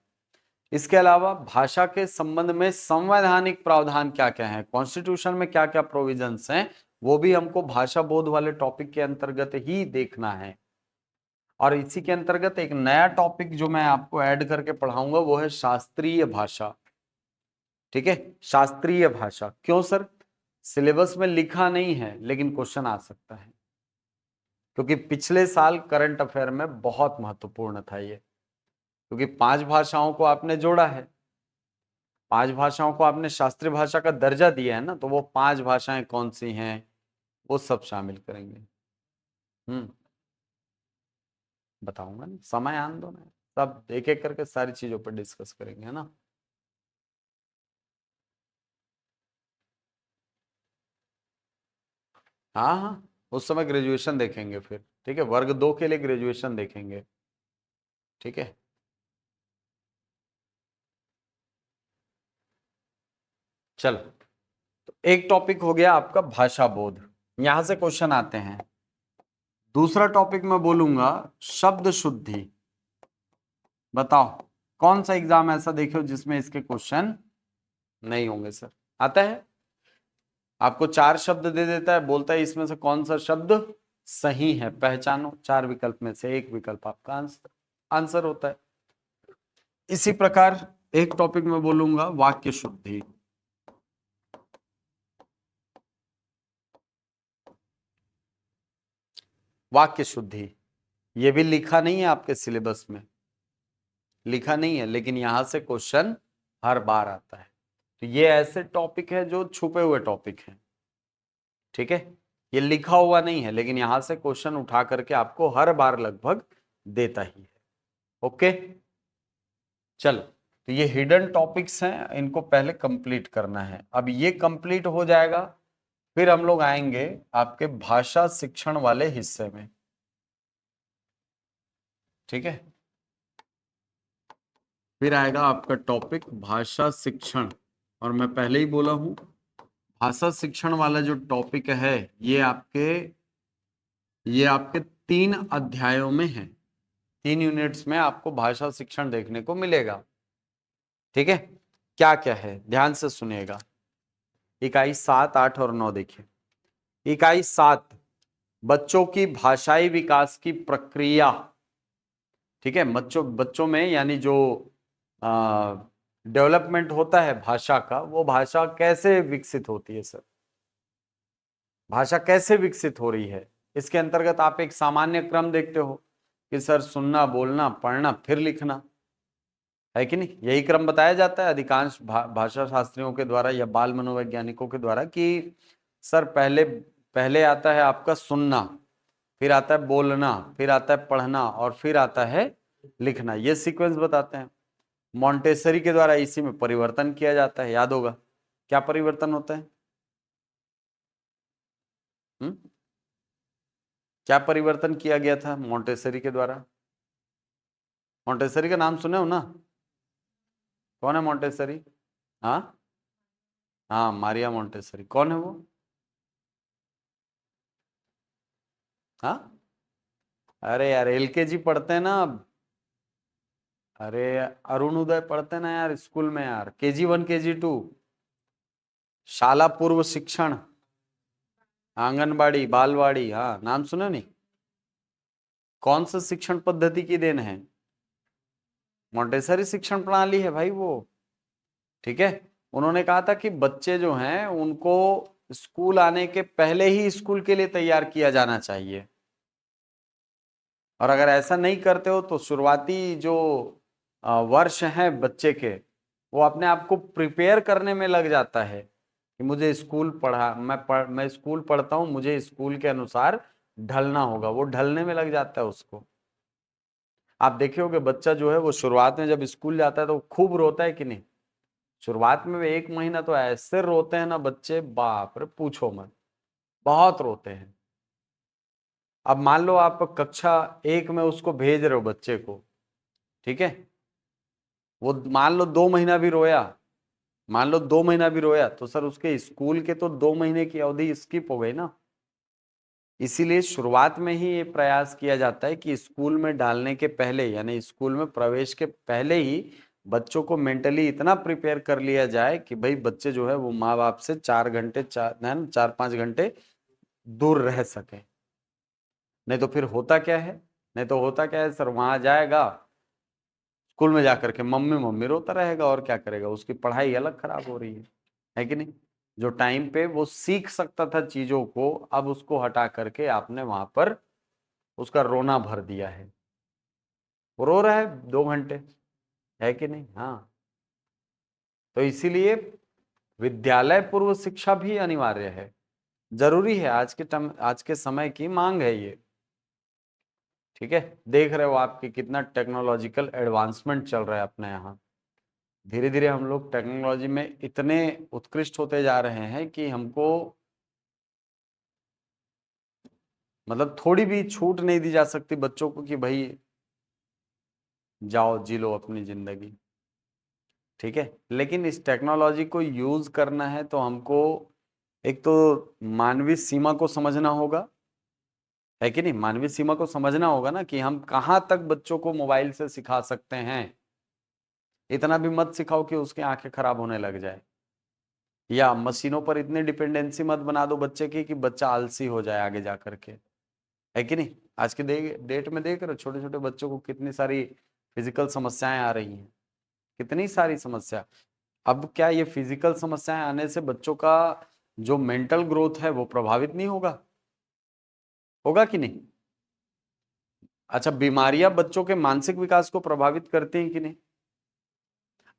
इसके अलावा भाषा के संबंध में संवैधानिक प्रावधान क्या क्या है, कॉन्स्टिट्यूशन में क्या क्या प्रोविजंस हैं, वो भी हमको भाषा बोध वाले टॉपिक के अंतर्गत ही देखना है। और इसी के अंतर्गत एक नया टॉपिक जो मैं आपको ऐड करके पढ़ाऊंगा वो है शास्त्रीय भाषा, ठीक है। शास्त्रीय भाषा क्यों सर? सिलेबस में लिखा नहीं है लेकिन क्वेश्चन आ सकता है, क्योंकि पिछले साल करंट अफेयर में बहुत महत्वपूर्ण था ये, क्योंकि 5 भाषाओं को आपने जोड़ा है, 5 भाषाओं को आपने शास्त्रीय भाषा का दर्जा दिया है ना, तो वो 5 भाषाएं कौन सी हैं वो सब शामिल करेंगे। बताऊंगा ना, समय आन दो ना, सब एक एक करके सारी चीजों पर डिस्कस करेंगे, है ना। हाँ हाँ, उस समय ग्रेजुएशन देखेंगे फिर, ठीक है, वर्ग 2 के लिए ग्रेजुएशन देखेंगे, ठीक है। चलो, तो एक टॉपिक हो गया आपका भाषा बोध, यहां से क्वेश्चन आते हैं। दूसरा टॉपिक मैं बोलूंगा शब्द शुद्धि। बताओ कौन सा एग्जाम ऐसा देखो जिसमें इसके क्वेश्चन नहीं होंगे सर? आता है, आपको 4 शब्द दे देता है, बोलता है इसमें से कौन सा शब्द सही है, पहचानो, 4 विकल्प में से एक विकल्प आपका आंसर आंसर होता है। इसी प्रकार एक टॉपिक में बोलूंगा वाक्य शुद्धि। वाक्य शुद्धि ये भी लिखा नहीं है आपके सिलेबस में, लिखा नहीं है, लेकिन यहां से क्वेश्चन हर बार आता है। तो ये ऐसे टॉपिक है जो छुपे हुए टॉपिक हैं, ठीक है। ये लिखा हुआ नहीं है लेकिन यहां से क्वेश्चन उठा करके आपको हर बार लगभग देता ही है। ओके, चलो, तो ये हिडन टॉपिक्स हैं, इनको पहले कंप्लीट करना है। अब ये कंप्लीट हो जाएगा, फिर हम लोग आएंगे आपके भाषा शिक्षण वाले हिस्से में, ठीक है। फिर आएगा आपका टॉपिक भाषा शिक्षण, और मैं पहले ही बोला हूं भाषा शिक्षण वाला जो टॉपिक है ये आपके 3 अध्यायों में है, 3 यूनिट्स में आपको भाषा शिक्षण देखने को मिलेगा, ठीक है। क्या क्या है ध्यान से सुनिएगा। इकाई 7, 8 और 9 देखिए। इकाई 7 बच्चों की भाषाई विकास की प्रक्रिया, ठीक है। बच्चों में यानी जो डेवलपमेंट होता है भाषा का, वो भाषा कैसे विकसित होती है सर, भाषा कैसे विकसित हो रही है। इसके अंतर्गत आप एक सामान्य क्रम देखते हो कि सर सुनना, बोलना, पढ़ना, फिर लिखना, है कि नहीं, यही क्रम बताया जाता है अधिकांश भाषा शास्त्रियों के द्वारा या बाल मनोवैज्ञानिकों के द्वारा कि सर पहले पहले आता है आपका सुनना, फिर आता है बोलना, फिर आता है पढ़ना, और फिर आता है लिखना, ये सीक्वेंस बताते हैं। मॉन्टेसरी के द्वारा इसी में परिवर्तन किया जाता है, याद होगा क्या परिवर्तन होता है? क्या परिवर्तन किया गया था मॉन्टेसरी के द्वारा? मॉन्टेसरी का नाम सुने हो ना? कौन है मॉन्टेसरी? हाँ हाँ, मारिया मॉन्टेसरी। कौन है वो? हाँ, अरे यार एलकेजी पढ़ते हैं ना अब। अरे अरुण उदय पढ़ते हैं ना यार स्कूल में यार, KG 1 KG 2, शाला पूर्व शिक्षण, आंगनबाड़ी, बालवाड़ी। हाँ, नाम सुने नहीं? कौन सा शिक्षण पद्धति की देन है? मॉन्टेसरी शिक्षण प्रणाली है भाई वो। ठीक है, उन्होंने कहा था कि बच्चे जो हैं उनको स्कूल आने के पहले ही स्कूल के लिए तैयार किया जाना चाहिए, और अगर ऐसा नहीं करते हो तो शुरुआती जो वर्ष हैं बच्चे के, वो अपने आप को प्रिपेयर करने में लग जाता है कि मुझे स्कूल पढ़ा, मैं स्कूल पढ़ता हूँ, मुझे स्कूल के अनुसार ढलना होगा, वो ढलने में लग जाता है उसको। आप देखे होगे बच्चा जो है वो शुरुआत में जब स्कूल जाता है तो खूब रोता है कि नहीं? शुरुआत में 1 महीना तो ऐसे रोते हैं ना बच्चे, बाप रे पूछो मत, बहुत रोते हैं। अब मान लो आप कक्षा 1 में उसको भेज रहे हो बच्चे को, ठीक है, वो मान लो 2 महीना भी रोया, मान लो 2 महीना भी रोया, तो सर उसके स्कूल के तो 2 महीने की अवधि स्किप हो गई ना। इसीलिए शुरुआत में ही ये प्रयास किया जाता है कि स्कूल में डालने के पहले, यानी स्कूल में प्रवेश के पहले ही बच्चों को मेंटली इतना प्रिपेयर कर लिया जाए कि भाई बच्चे जो है वो माँ बाप से 4 घंटे, 4-5 घंटे दूर रह सके। नहीं तो फिर होता क्या है, नहीं तो होता क्या है सर, वहां जाएगा स्कूल में जाकर के मम्मी मम्मी रोता रहेगा, और क्या करेगा, उसकी पढ़ाई अलग खराब हो रही है कि नहीं? जो टाइम पे वो सीख सकता था चीजों को, अब उसको हटा करके आपने वहां पर उसका रोना भर दिया है। वो रो रहा है 2 घंटे, है कि नहीं? हाँ, तो इसीलिए विद्यालय पूर्व शिक्षा भी अनिवार्य है, जरूरी है, आज के समय की मांग है ये। ठीक है, देख रहे हो आपकी कितना टेक्नोलॉजिकल एडवांसमेंट चल रहा है अपने यहाँ। धीरे धीरे हम लोग टेक्नोलॉजी में इतने उत्कृष्ट होते जा रहे हैं कि हमको मतलब थोड़ी भी छूट नहीं दी जा सकती बच्चों को कि भाई जाओ जी लो अपनी जिंदगी। ठीक है, लेकिन इस टेक्नोलॉजी को यूज करना है तो हमको एक तो मानवीय सीमा को समझना होगा, है कि नहीं? मानवीय सीमा को समझना होगा ना कि हम कहाँ तक बच्चों को मोबाइल से सिखा सकते हैं। इतना भी मत सिखाओ कि उसकी आंखें खराब होने लग जाए, या मशीनों पर इतनी डिपेंडेंसी मत बना दो बच्चे की कि बच्चा आलसी हो जाए आगे जा करके, है कि नहीं? आज के डेट में देख रहे हो छोटे छोटे बच्चों को कितनी सारी फिजिकल समस्याएं आ रही हैं, कितनी सारी समस्या। अब क्या ये फिजिकल समस्याएं आने से बच्चों का जो मेंटल ग्रोथ है वो प्रभावित नहीं होगा? होगा कि नहीं? अच्छा, बीमारियां बच्चों के मानसिक विकास को प्रभावित करती हैं कि नहीं?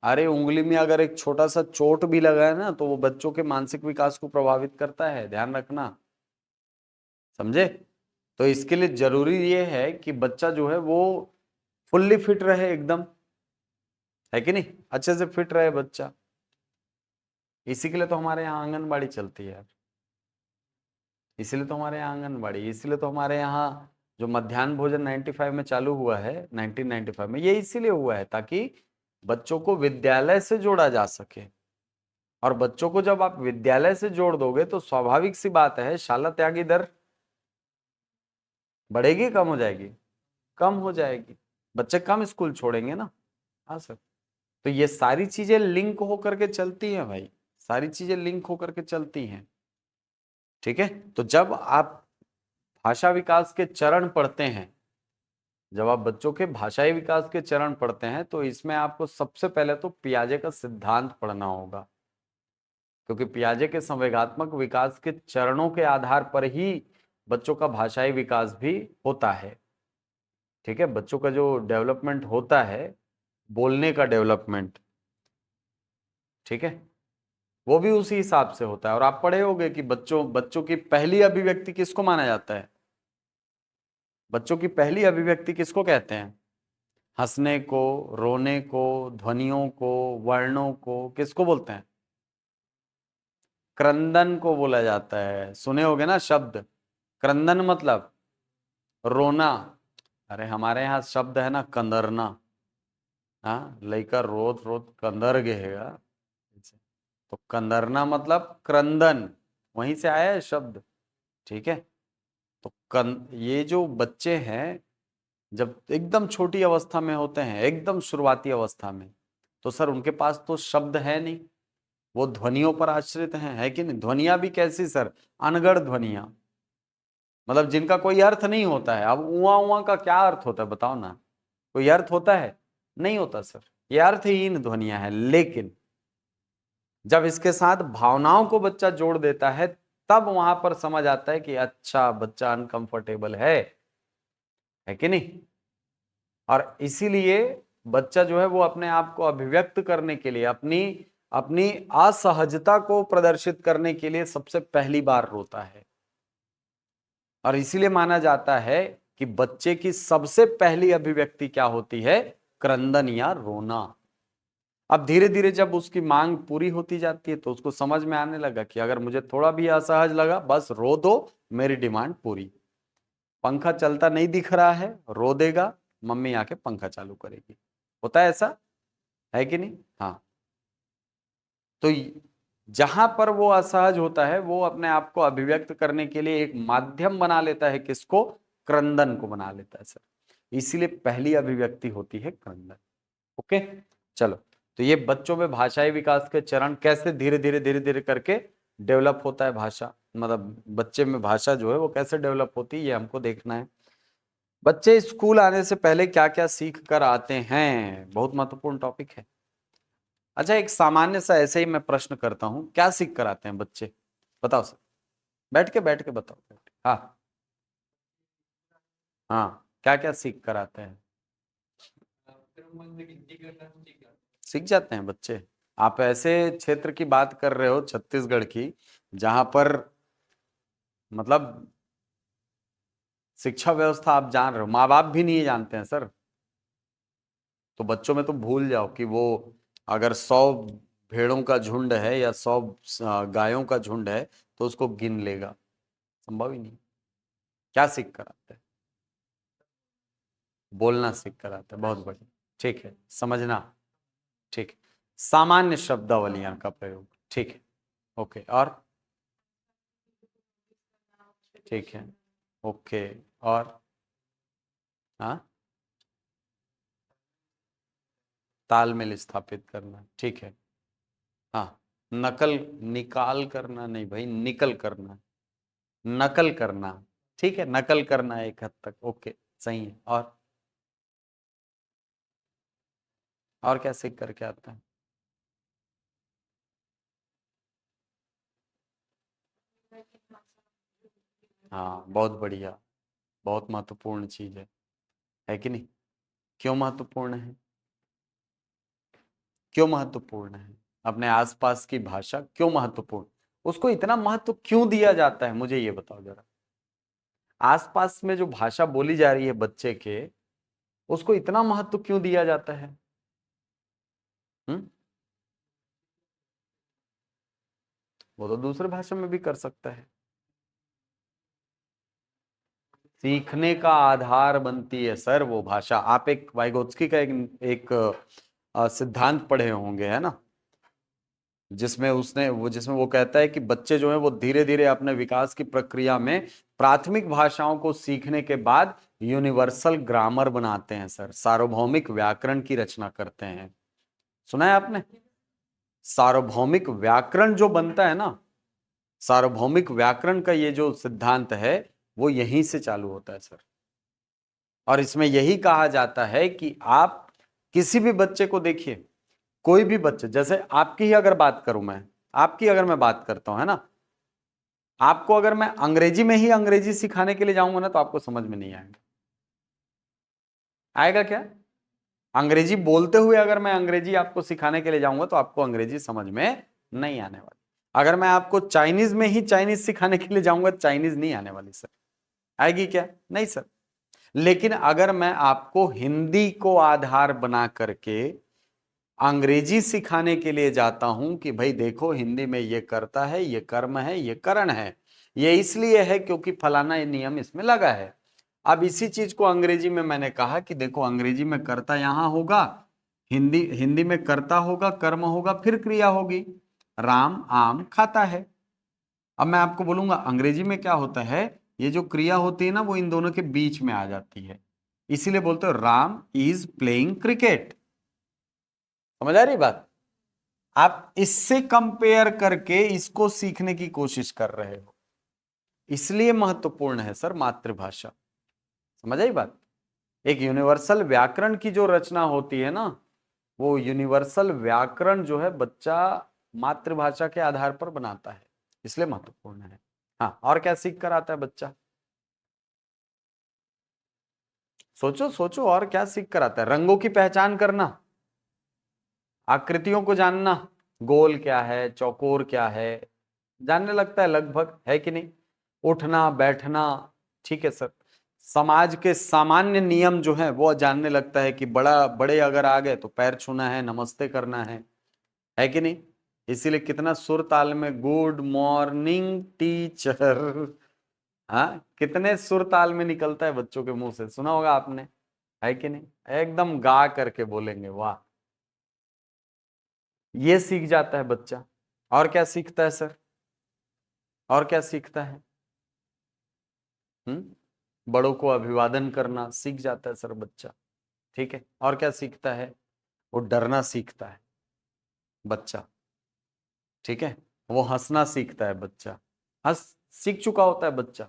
अरे उंगली में अगर एक छोटा सा चोट भी लगा है ना तो वो बच्चों के मानसिक विकास को प्रभावित करता है, ध्यान रखना, समझे? तो इसके लिए जरूरी ये है कि बच्चा जो है वो फुल्ली फिट रहे एकदम, है कि नहीं? अच्छे से फिट रहे बच्चा। इसी के लिए तो हमारे यहाँ आंगनबाड़ी चलती है यार, इसीलिए तो हमारे यहाँ आंगनबाड़ी, इसीलिए तो हमारे यहाँ जो मध्याह्न भोजन 95 में चालू हुआ है, 1995 में, ये इसीलिए हुआ है ताकि बच्चों को विद्यालय से जोड़ा जा सके। और बच्चों को जब आप विद्यालय से जोड़ दोगे तो स्वाभाविक सी बात है शाला त्यागी दर बढ़ेगी, कम हो जाएगी? कम हो जाएगी, बच्चे कम स्कूल छोड़ेंगे ना। हाँ सर, तो ये सारी चीजें लिंक होकर के चलती हैं भाई, सारी चीजें लिंक होकर के चलती हैं। ठीक है, तो जब आप भाषा विकास के चरण पढ़ते हैं, जब आप बच्चों के भाषाई विकास के चरण पढ़ते हैं तो इसमें आपको सबसे पहले तो पियाजे का सिद्धांत पढ़ना होगा, क्योंकि पियाजे के संवेगात्मक विकास के चरणों के आधार पर ही बच्चों का भाषाई विकास भी होता है। ठीक है, बच्चों का जो डेवलपमेंट होता है, बोलने का डेवलपमेंट, ठीक है, वो भी उसी हिसाब से होता है। और आप पढ़े होंगे कि बच्चों बच्चों की पहली अभिव्यक्ति किसको माना जाता है? बच्चों की पहली अभिव्यक्ति किसको कहते हैं? हंसने को, रोने को, ध्वनियों को, वर्णों को किसको बोलते हैं? क्रंदन को बोला जाता है। सुने होगे ना शब्द क्रंदन मतलब रोना। अरे हमारे यहाँ शब्द है ना कंदरना। हाँ, लइका रोत रोत कंदर गएगा, तो कंदरना मतलब क्रंदन, वहीं से आया है शब्द। ठीक है, तो ये जो बच्चे हैं जब एकदम छोटी अवस्था में होते हैं, एकदम शुरुआती अवस्था में, तो सर उनके पास तो शब्द है नहीं, वो ध्वनियों पर आश्रित हैं, है कि नहीं? ध्वनिया भी कैसी सर? अनगढ़ ध्वनिया, मतलब जिनका कोई अर्थ नहीं होता है। अब उआ उआ का क्या अर्थ होता है बताओ ना? कोई अर्थ होता है? नहीं होता सर, ये अर्थहीन ध्वनिया है। लेकिन जब इसके साथ भावनाओं को बच्चा जोड़ देता है, तब वहां पर समझ आता है कि अच्छा बच्चा अनकंफर्टेबल है कि नहीं? और इसीलिए बच्चा जो है वो अपने आप को अभिव्यक्त करने के लिए, अपनी अपनी असहजता को प्रदर्शित करने के लिए सबसे पहली बार रोता है। और इसीलिए माना जाता है कि बच्चे की सबसे पहली अभिव्यक्ति क्या होती है? क्रंदन या रोना। अब धीरे धीरे जब उसकी मांग पूरी होती जाती है तो उसको समझ में आने लगा कि अगर मुझे थोड़ा भी असहज लगा, बस रो दो, मेरी डिमांड पूरी। पंखा चलता नहीं दिख रहा है, रो देगा, मम्मी आके पंखा चालू करेगी। होता है ऐसा, है कि नहीं? हाँ। तो जहां पर वो असहज होता है, वो अपने आप को अभिव्यक्त करने के लिए एक माध्यम बना लेता है। किसको? क्रंदन को बना लेता है सर। इसीलिए पहली अभिव्यक्ति होती है क्रंदन। ओके, चलो। तो ये बच्चों में भाषाई विकास के चरण कैसे धीरे धीरे धीरे धीरे करके डेवलप होता है भाषा, मतलब बच्चे में भाषा जो है वो कैसे डेवलप होती है, ये हमको देखना है। बच्चे स्कूल आने से पहले क्या क्या सीख कर आते हैं, बहुत महत्वपूर्ण टॉपिक है। अच्छा, एक सामान्य सा ऐसे ही मैं प्रश्न करता हूं, क्या सीख कर आते हैं बच्चे? बताओ सर, बैठ के बताओ, हाँ हाँ, क्या क्या सीख कर आते हैं? सीख जाते हैं बच्चे। आप ऐसे क्षेत्र की बात कर रहे हो छत्तीसगढ़ की, जहां पर मतलब शिक्षा व्यवस्था आप जान रहे हो, माँ बाप भी नहीं जानते हैं सर। तो बच्चों में तो भूल जाओ कि वो अगर 100 भेड़ों का झुंड है या 100 गायों का झुंड है तो उसको गिन लेगा, संभव ही नहीं। क्या सीख कर आता है? बोलना सीख कर आता है, बहुत बढ़िया। ठीक है, समझना, ठीक है। सामान्य शब्दावलियां का प्रयोग, ठीक है, ओके। और ठीक है, ओके। और हाँ, तालमेल स्थापित करना, ठीक है। हाँ, नकल, निकाल करना नहीं भाई, निकल करना, नकल करना, ठीक है, नकल करना एक हद तक, ओके, सही है। और क्या सीख करके आता है? हाँ, बहुत बढ़िया, बहुत महत्वपूर्ण चीज है कि नहीं? क्यों महत्वपूर्ण है? क्यों महत्वपूर्ण है? अपने आसपास की भाषा क्यों महत्वपूर्ण, उसको इतना महत्व क्यों दिया जाता है, मुझे ये बताओ जरा। आसपास में जो भाषा बोली जा रही है बच्चे के, उसको इतना महत्व क्यों दिया जाता है? हम्म, वो तो दूसरे भाषा में भी कर सकता है। सीखने का आधार बनती है सर वो भाषा। आप एक वाइगोत्स्की का एक सिद्धांत पढ़े होंगे, है ना? जिसमें वो कहता है कि बच्चे जो है वो धीरे धीरे अपने विकास की प्रक्रिया में प्राथमिक भाषाओं को सीखने के बाद यूनिवर्सल ग्रामर बनाते हैं सर, सार्वभौमिक व्याकरण की रचना करते हैं। सुना है आपने? सार्वभौमिक व्याकरण जो बनता है ना, सार्वभौमिक व्याकरण का ये जो सिद्धांत है, वो यहीं से चालू होता है सर। और इसमें यही कहा जाता है कि आप किसी भी बच्चे को देखिए, कोई भी बच्चे, जैसे आपकी ही अगर बात करूं मैं, आपकी अगर मैं बात करता हूं, है ना, आपको अगर मैं अंग्रेजी में ही अंग्रेजी सिखाने के लिए जाऊंगा ना, तो आपको समझ में नहीं आएगा। आएगा क्या? अंग्रेजी बोलते हुए अगर मैं अंग्रेजी आपको सिखाने के लिए जाऊंगा तो आपको अंग्रेजी समझ में नहीं आने वाली। अगर मैं आपको चाइनीज में ही चाइनीज सिखाने के लिए जाऊंगा, चाइनीज नहीं आने वाली सर। आएगी क्या? नहीं सर। लेकिन अगर मैं आपको हिंदी को आधार बना करके अंग्रेजी सिखाने के लिए जाता हूं कि भाई देखो हिंदी में ये करता है, ये कर्म है, ये करण है, ये इसलिए है क्योंकि फलाना ये नियम इसमें लगा है। अब इसी चीज को अंग्रेजी में मैंने कहा कि देखो अंग्रेजी में कर्ता यहां होगा, हिंदी हिंदी में कर्ता होगा, कर्म होगा, फिर क्रिया होगी। राम आम खाता है। अब मैं आपको बोलूंगा अंग्रेजी में क्या होता है, ये जो क्रिया होती है ना वो इन दोनों के बीच में आ जाती है, इसीलिए बोलते हो राम इज प्लेइंग क्रिकेट। समझ आ रही बात? आप इससे कंपेयर करके इसको सीखने की कोशिश कर रहे हो, इसलिए महत्वपूर्ण है सर मातृभाषा। समझ आई बात? एक यूनिवर्सल व्याकरण की जो रचना होती है ना, वो यूनिवर्सल व्याकरण जो है बच्चा मातृभाषा के आधार पर बनाता है, इसलिए महत्वपूर्ण है। हाँ, और क्या सीख कर आता है बच्चा? सोचो सोचो, और क्या सीख कर आता है? रंगों की पहचान करना, आकृतियों को जानना, गोल क्या है, चौकोर क्या है, जानने लगता है लगभग, है कि नहीं? उठना बैठना, ठीक है सर। समाज के सामान्य नियम जो है वो जानने लगता है कि बड़े अगर आ गए तो पैर छूना है, नमस्ते करना है कि नहीं? इसीलिए कितना सुर ताल में गुड मॉर्निंग टीचर, हाँ कितने सुर ताल में निकलता है बच्चों के मुंह से, सुना होगा आपने, है कि नहीं? एकदम गा करके बोलेंगे, वाह। ये सीख जाता है बच्चा। और क्या सीखता है सर? और क्या सीखता है? बड़ों को अभिवादन करना सीख जाता है सर बच्चा, ठीक है। और क्या सीखता है? वो डरना सीखता है बच्चा, ठीक है। वो हंसना सीखता है बच्चा, हंस सीख चुका होता है बच्चा,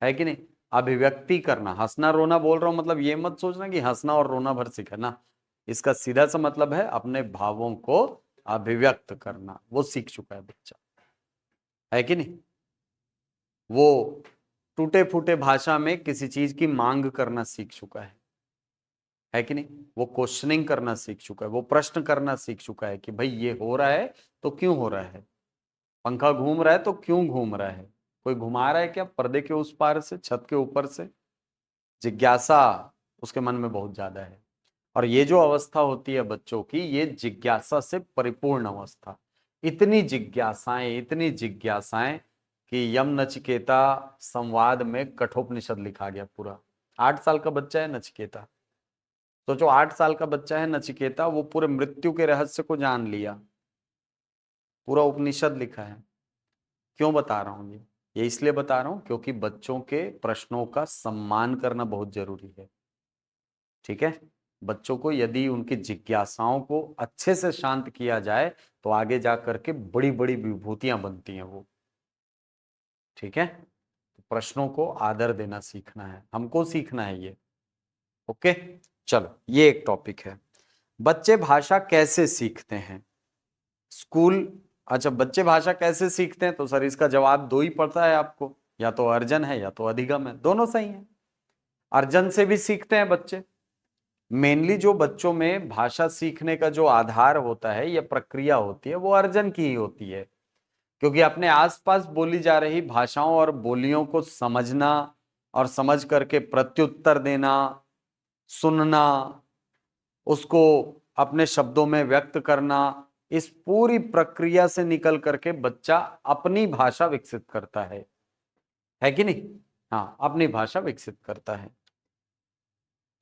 है कि नहीं? अभिव्यक्ति करना, हंसना रोना बोल रहा हूं मतलब ये मत सोचना कि हंसना और रोना भर सीखा ना, इसका सीधा सा मतलब है अपने भावों को अभिव्यक्त करना, वो सीख चुका है बच्चा, है कि नहीं? वो टूटे फूटे भाषा में किसी चीज की मांग करना सीख चुका है कि नहीं? वो क्वेश्चनिंग करना सीख चुका है, वो प्रश्न करना सीख चुका है कि भाई ये हो रहा है तो क्यों हो रहा है, पंखा घूम रहा है तो क्यों घूम रहा है, कोई घुमा रहा है क्या पर्दे के उस पार से, छत के ऊपर से? जिज्ञासा उसके मन में बहुत ज्यादा है। और ये जो अवस्था होती है बच्चों की, ये जिज्ञासा से परिपूर्ण अवस्था, इतनी जिज्ञासाएं कि यम नचिकेता संवाद में कठोपनिषद लिखा गया पूरा। 8 साल का बच्चा है नचिकेता, सोचो 8 साल का बच्चा है नचिकेता, वो पूरे मृत्यु के रहस्य को जान लिया, पूरा उपनिषद लिखा है। क्यों बता रहा हूं ये इसलिए बता रहा हूं क्योंकि बच्चों के प्रश्नों का सम्मान करना बहुत जरूरी है, ठीक है। बच्चों को यदि उनकी जिज्ञासाओं को अच्छे से शांत किया जाए तो आगे जा करके बड़ी बड़ी विभूतियां बनती हैं वो, ठीक है। तो प्रश्नों को आदर देना सीखना है, हमको सीखना है ये, ओके। चलो ये एक टॉपिक है। बच्चे भाषा कैसे सीखते हैं? स्कूल, अच्छा बच्चे भाषा कैसे सीखते हैं, तो सर इसका जवाब दो ही पड़ता है आपको, या तो अर्जन है या तो अधिगम है, दोनों सही है। अर्जन से भी सीखते हैं बच्चे। मेनली जो बच्चों में भाषा सीखने का जो आधार होता है या प्रक्रिया होती है वो अर्जन की ही होती है, क्योंकि अपने आसपास बोली जा रही भाषाओं और बोलियों को समझना और समझ करके प्रत्युत्तर देना, सुनना, उसको अपने शब्दों में व्यक्त करना, इस पूरी प्रक्रिया से निकल करके बच्चा अपनी भाषा विकसित करता है कि नहीं? हाँ, अपनी भाषा विकसित करता है,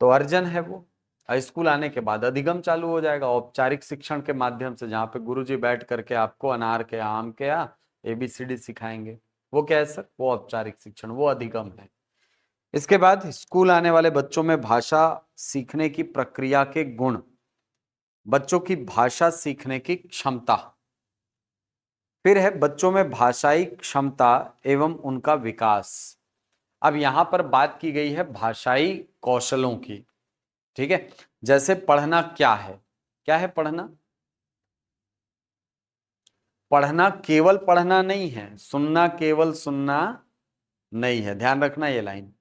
तो अर्जन है वो। स्कूल आने के बाद अधिगम चालू हो जाएगा, औपचारिक शिक्षण के माध्यम से, जहां पे गुरुजी बैठ करके आपको अनार के आम के ABCD सिखाएंगे। वो क्या है सर? वो औपचारिक शिक्षण, वो अधिगम है। इसके बाद स्कूल आने वाले बच्चों में भाषा सीखने की प्रक्रिया के गुण, बच्चों की भाषा सीखने की क्षमता, फिर है बच्चों में भाषाई क्षमता एवं उनका विकास। अब यहां पर बात की गई है भाषाई कौशलों की, ठीक है। जैसे पढ़ना क्या है? क्या है पढ़ना? पढ़ना केवल पढ़ना नहीं है, सुनना केवल सुनना नहीं है, ध्यान रखना ये लाइन।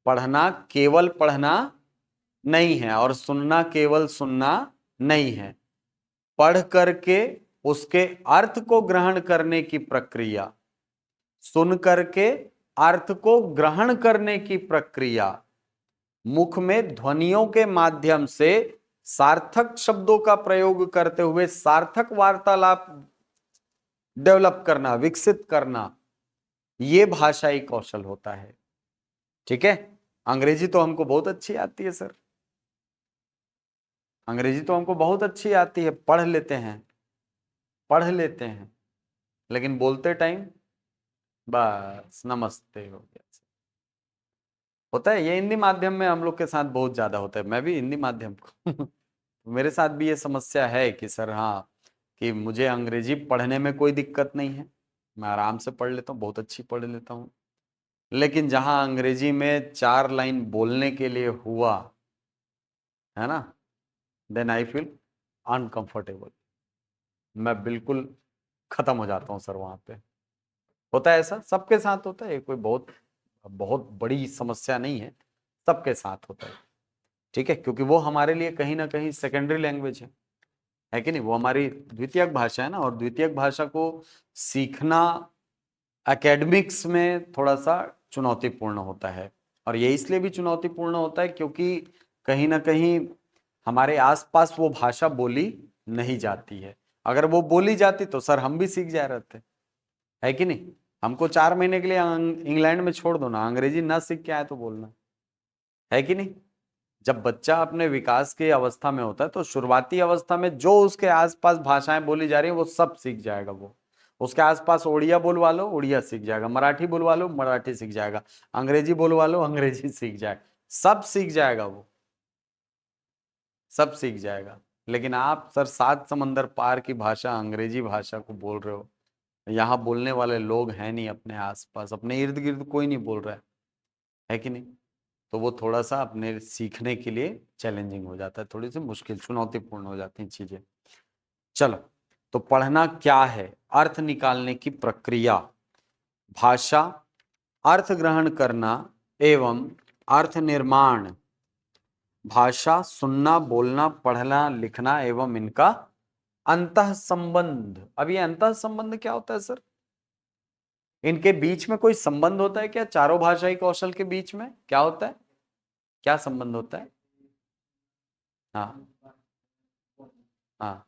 पढ़ना केवल पढ़ना नहीं है और सुनना केवल सुनना नहीं है। पढ़ करके उसके अर्थ को ग्रहण करने की प्रक्रिया, सुन करके अर्थ को ग्रहण करने की प्रक्रिया, मुख में ध्वनियों के माध्यम से सार्थक शब्दों का प्रयोग करते हुए सार्थक वार्तालाप डेवलप करना, विकसित करना, यह भाषाई कौशल होता है। ठीक है। अंग्रेजी तो हमको बहुत अच्छी आती है सर, अंग्रेजी तो हमको बहुत अच्छी आती है, पढ़ लेते हैं, लेकिन बोलते टाइम बस नमस्ते हो गया। होता है ये हिंदी माध्यम में हम लोग के साथ बहुत ज्यादा होता है, मैं भी हिंदी माध्यम को मेरे साथ भी ये समस्या है कि सर हाँ, कि मुझे अंग्रेजी पढ़ने में कोई दिक्कत नहीं है, मैं आराम से पढ़ लेता हूँ, बहुत अच्छी पढ़ लेता हूँ, लेकिन जहां अंग्रेजी में 4 लाइन बोलने के लिए हुआ है ना, देन आई फील अनकंफर्टेबल, मैं बिल्कुल खत्म हो जाता हूँ सर वहां पे। होता है ऐसा, सबके साथ होता है, कोई बहुत बहुत बड़ी समस्या नहीं है, सबके साथ होता है। ठीक है, क्योंकि वो हमारे लिए कहीं ना कहीं सेकेंडरी लैंग्वेज है कि नहीं, वो हमारी द्वितीयक भाषा है ना, और द्वितीयक भाषा को सीखना एकेडमिक्स में थोड़ा सा चुनौतीपूर्ण होता है, और ये इसलिए भी चुनौतीपूर्ण होता है क्योंकि कहीं ना कहीं हमारे आसपास वो भाषा बोली नहीं जाती है। अगर वो बोली जाती तो सर हम भी सीख जा रहे थे, है कि नहीं। हमको 4 महीने के लिए इंग्लैंड में छोड़ दो ना, अंग्रेजी ना सीख के आए तो बोलना, है कि नहीं। जब बच्चा अपने विकास की अवस्था में होता है तो शुरुआती अवस्था में जो उसके आसपास भाषाएं बोली जा रही है वो सब सीख जाएगा। वो उसके आसपास उड़िया बोलवा लो, उड़िया सीख जाएगा, मराठी बोलवा लो, मराठी सीख जाएगा, अंग्रेजी बोलवा लो, अंग्रेजी सीख जाएगा, सब सीख जाएगा, वो सब सीख जाएगा। लेकिन आप सर 7 समंदर पार की भाषा अंग्रेजी भाषा को बोल रहे हो, यहाँ बोलने वाले लोग हैं नहीं, अपने आसपास अपने इर्द गिर्द कोई नहीं बोल रहा है कि नहीं, तो वो थोड़ा सा अपने सीखने के लिए चैलेंजिंग हो जाता है, थोड़ी सी मुश्किल चुनौतीपूर्ण हो जाती हैं चीजें। चलो, तो पढ़ना क्या है, अर्थ निकालने की प्रक्रिया, भाषा, अर्थ ग्रहण करना एवं अर्थ निर्माण, भाषा सुनना, बोलना, पढ़ना, लिखना एवं इनका अंतः संबंध। अब ये अंतः संबंध क्या होता है सर, इनके बीच में कोई संबंध होता है क्या, चारों भाषाई कौशल के बीच में क्या होता है, क्या संबंध होता है। हाँ हाँ।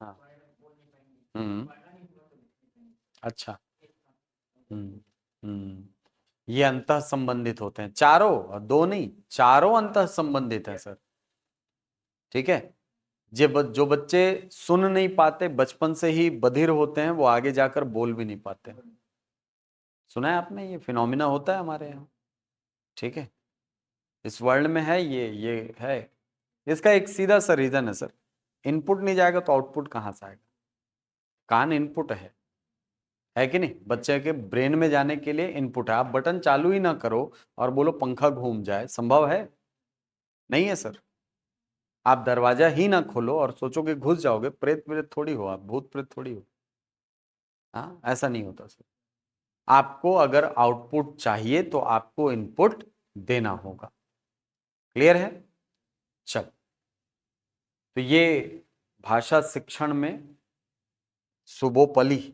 हाँ। हम्म। अच्छा। हम्म। ये अंतः संबंधित होते हैं चारों, दो नहीं, चारों अंतः संबंधित है सर। ठीक है। जो बच्चे सुन नहीं पाते, बचपन से ही बधिर होते हैं, वो आगे जाकर बोल भी नहीं पाते। सुना है आपने, ये फिनोमिना होता है हमारे यहाँ। ठीक है, इस वर्ल्ड में है ये है। इसका एक सीधा सा रीजन है सर, इनपुट नहीं जाएगा तो आउटपुट कहाँ से आएगा। कान इनपुट है कि नहीं, बच्चे के ब्रेन में जाने के लिए इनपुट है। आप बटन चालू ही ना करो और बोलो पंखा घूम जाए, संभव है नहीं है सर। आप दरवाजा ही ना खोलो और सोचोगे घुस जाओगे, प्रेत प्रेत थोड़ी हो आप, भूत प्रेत थोड़ी हो। हाँ, ऐसा नहीं होता सर। आपको अगर आउटपुट चाहिए तो आपको इनपुट देना होगा। क्लियर है। चल, तो ये भाषा शिक्षण में सुबोपली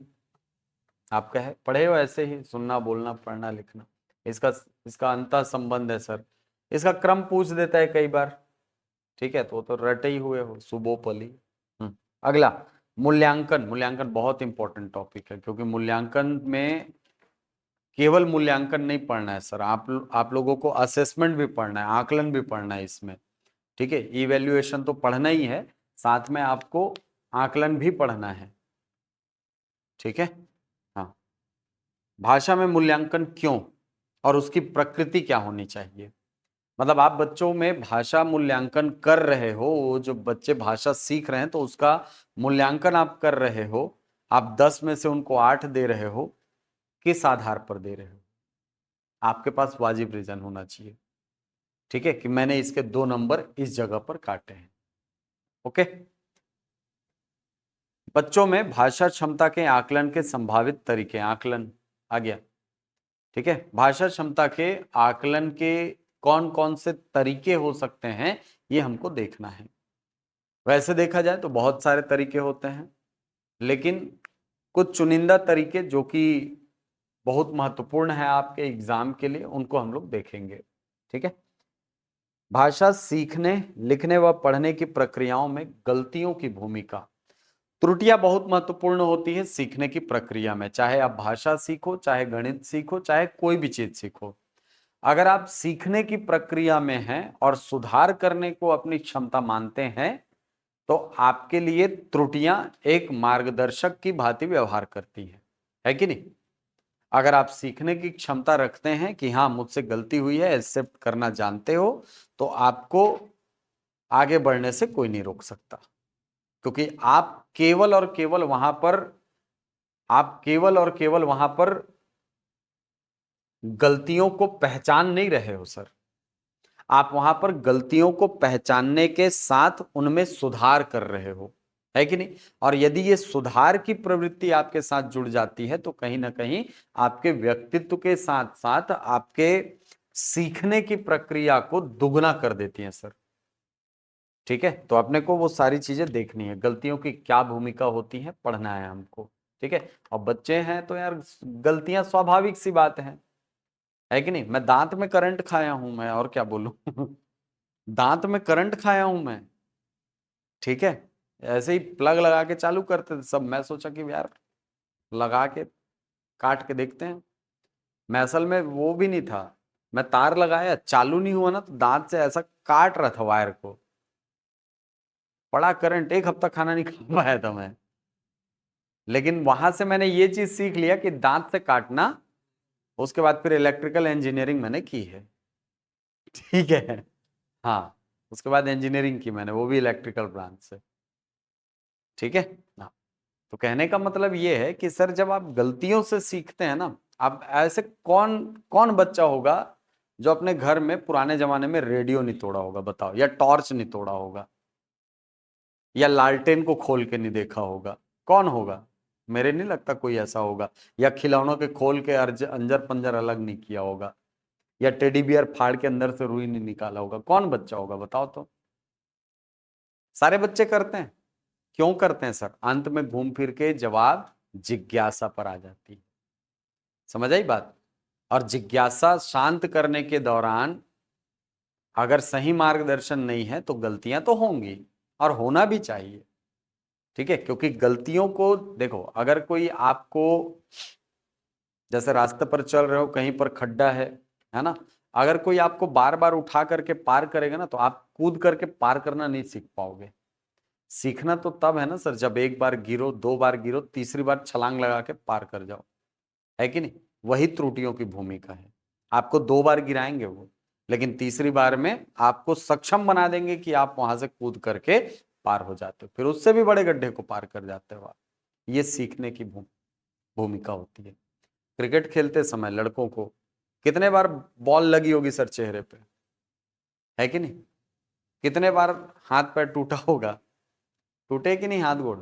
आपका है, पढ़े हो ऐसे ही, सुनना, बोलना, पढ़ना, लिखना, इसका इसका अंतः संबंध है सर। इसका क्रम पूछ देता है कई बार, ठीक है, तो रटे ही हुए हो सुबोपली। अगला, मूल्यांकन। मूल्यांकन बहुत इंपॉर्टेंट टॉपिक है, क्योंकि मूल्यांकन में केवल मूल्यांकन नहीं पढ़ना है सर, आप लोगों को असेसमेंट भी पढ़ना है, आकलन भी पढ़ना है इसमें। ठीक है, इवैल्यूएशन तो पढ़ना ही है, साथ में आपको आकलन भी पढ़ना है। ठीक है। हाँ, भाषा में मूल्यांकन क्यों और उसकी प्रकृति क्या होनी चाहिए। मतलब आप बच्चों में भाषा मूल्यांकन कर रहे हो, वो जो बच्चे भाषा सीख रहे हैं तो उसका मूल्यांकन आप कर रहे हो, आप 10 में से उनको 8 दे रहे हो, किस आधार पर दे रहे हो। आपके पास वाजिब रीजन होना चाहिए, ठीक है, कि मैंने इसके 2 नंबर इस जगह पर काटे हैं। ओके। बच्चों में भाषा क्षमता के आकलन के संभावित तरीके, आकलन आ गया। ठीक है, भाषा क्षमता के आकलन के कौन कौन से तरीके हो सकते हैं, ये हमको देखना है। वैसे देखा जाए तो बहुत सारे तरीके होते हैं, लेकिन कुछ चुनिंदा तरीके जो कि बहुत महत्वपूर्ण है आपके एग्जाम के लिए, उनको हम लोग देखेंगे। ठीक है। भाषा सीखने, लिखने व पढ़ने की प्रक्रियाओं में गलतियों की भूमिका। त्रुटियां बहुत महत्वपूर्ण होती है सीखने की प्रक्रिया में, चाहे आप भाषा सीखो, चाहे गणित सीखो, चाहे कोई भी चीज सीखो। अगर आप सीखने की प्रक्रिया में हैं और सुधार करने को अपनी क्षमता मानते हैं, तो आपके लिए त्रुटियां एक मार्गदर्शक की भांति व्यवहार करती है कि नहीं? अगर आप सीखने की क्षमता रखते हैं कि हाँ मुझसे गलती हुई है, एक्सेप्ट करना जानते हो, तो आपको आगे बढ़ने से कोई नहीं रोक सकता, क्योंकि आप केवल और केवल वहां पर गलतियों को पहचान नहीं रहे हो सर, आप वहां पर गलतियों को पहचानने के साथ उनमें सुधार कर रहे हो, है कि नहीं? और यदि ये सुधार की प्रवृत्ति आपके साथ जुड़ जाती है, तो कहीं ना कहीं आपके व्यक्तित्व के साथ साथ आपके सीखने की प्रक्रिया को दुगना कर देती है सर। ठीक है, तो अपने को वो सारी चीजें देखनी है, गलतियों की क्या भूमिका होती है, पढ़ना है हमको। ठीक है, और बच्चे हैं तो यार गलतियां स्वाभाविक सी बात है कि नहीं? मैं दांत में करंट खाया हूं, मैं और क्या बोलूं दांत में करंट खाया हूं मैं। ठीक है, ऐसे ही प्लग लगा के चालू करते थे सब, मैं सोचा कि यार लगा के काट के देखते हैं। मैं असल में वो भी नहीं था, मैं तार लगाया, चालू नहीं हुआ ना, तो दांत से ऐसा काट रहा था वायर को, पड़ा करंट, 1 हफ्ता खाना नहीं खा पाया था मैं। लेकिन वहां से मैंने ये चीज सीख लिया कि दांत से काटना। उसके बाद फिर इलेक्ट्रिकल इंजीनियरिंग मैंने की है। ठीक है, हाँ, उसके बाद इंजीनियरिंग की मैंने, वो भी इलेक्ट्रिकल ब्रांच से। ठीक है। हाँ, तो कहने का मतलब ये है कि सर जब आप गलतियों से सीखते हैं ना, आप ऐसे कौन कौन बच्चा होगा जो अपने घर में पुराने जमाने में रेडियो नहीं तोड़ा होगा, बताओ, या टॉर्च नहीं तोड़ा होगा, या लालटेन को खोल के नहीं देखा होगा? कौन होगा? मेरे नहीं लगता कोई ऐसा होगा। या खिलौनों के खोल के अंजर पंजर अलग नहीं किया होगा, या टेडी बियर फाड़ के अंदर से रुई नहीं निकाला होगा? कौन बच्चा होगा बताओ तो? सारे बच्चे करते हैं। क्यों करते हैं सर? अंत में घूम फिर के जवाब जिज्ञासा पर आ जाती है। समझ आई बात? और जिज्ञासा शांत करने के दौरान अगर सही मार्गदर्शन नहीं है तो गलतियां तो होंगी, और होना भी चाहिए। ठीक है, क्योंकि गलतियों को देखो, अगर कोई आपको, जैसे रास्ते पर चल रहे हो, कहीं पर खड्डा है ना, अगर कोई आपको बार बार उठा करके पार करेगा ना, तो आप कूद करके पार करना नहीं सीख पाओगे। सीखना तो तब है ना सर, जब एक बार गिरो, 2 बार गिरो, तीसरी बार छलांग लगा के पार कर जाओ, है कि नहीं? वही त्रुटियों की भूमिका है। आपको 2 बार गिराएंगे वो, लेकिन तीसरी बार में आपको सक्षम बना देंगे कि आप वहां से कूद करके पार हो जाते हो, फिर उससे भी बड़े गड्ढे को पार कर जाते हो आप। ये सीखने की भूमिका होती है। क्रिकेट खेलते समय लड़कों को कितने बार बॉल लगी होगी सर चेहरे पे, है कि नहीं? कितने बार हाथ पैर टूटा होगा? टूटे कि नहीं हाथ गोड़?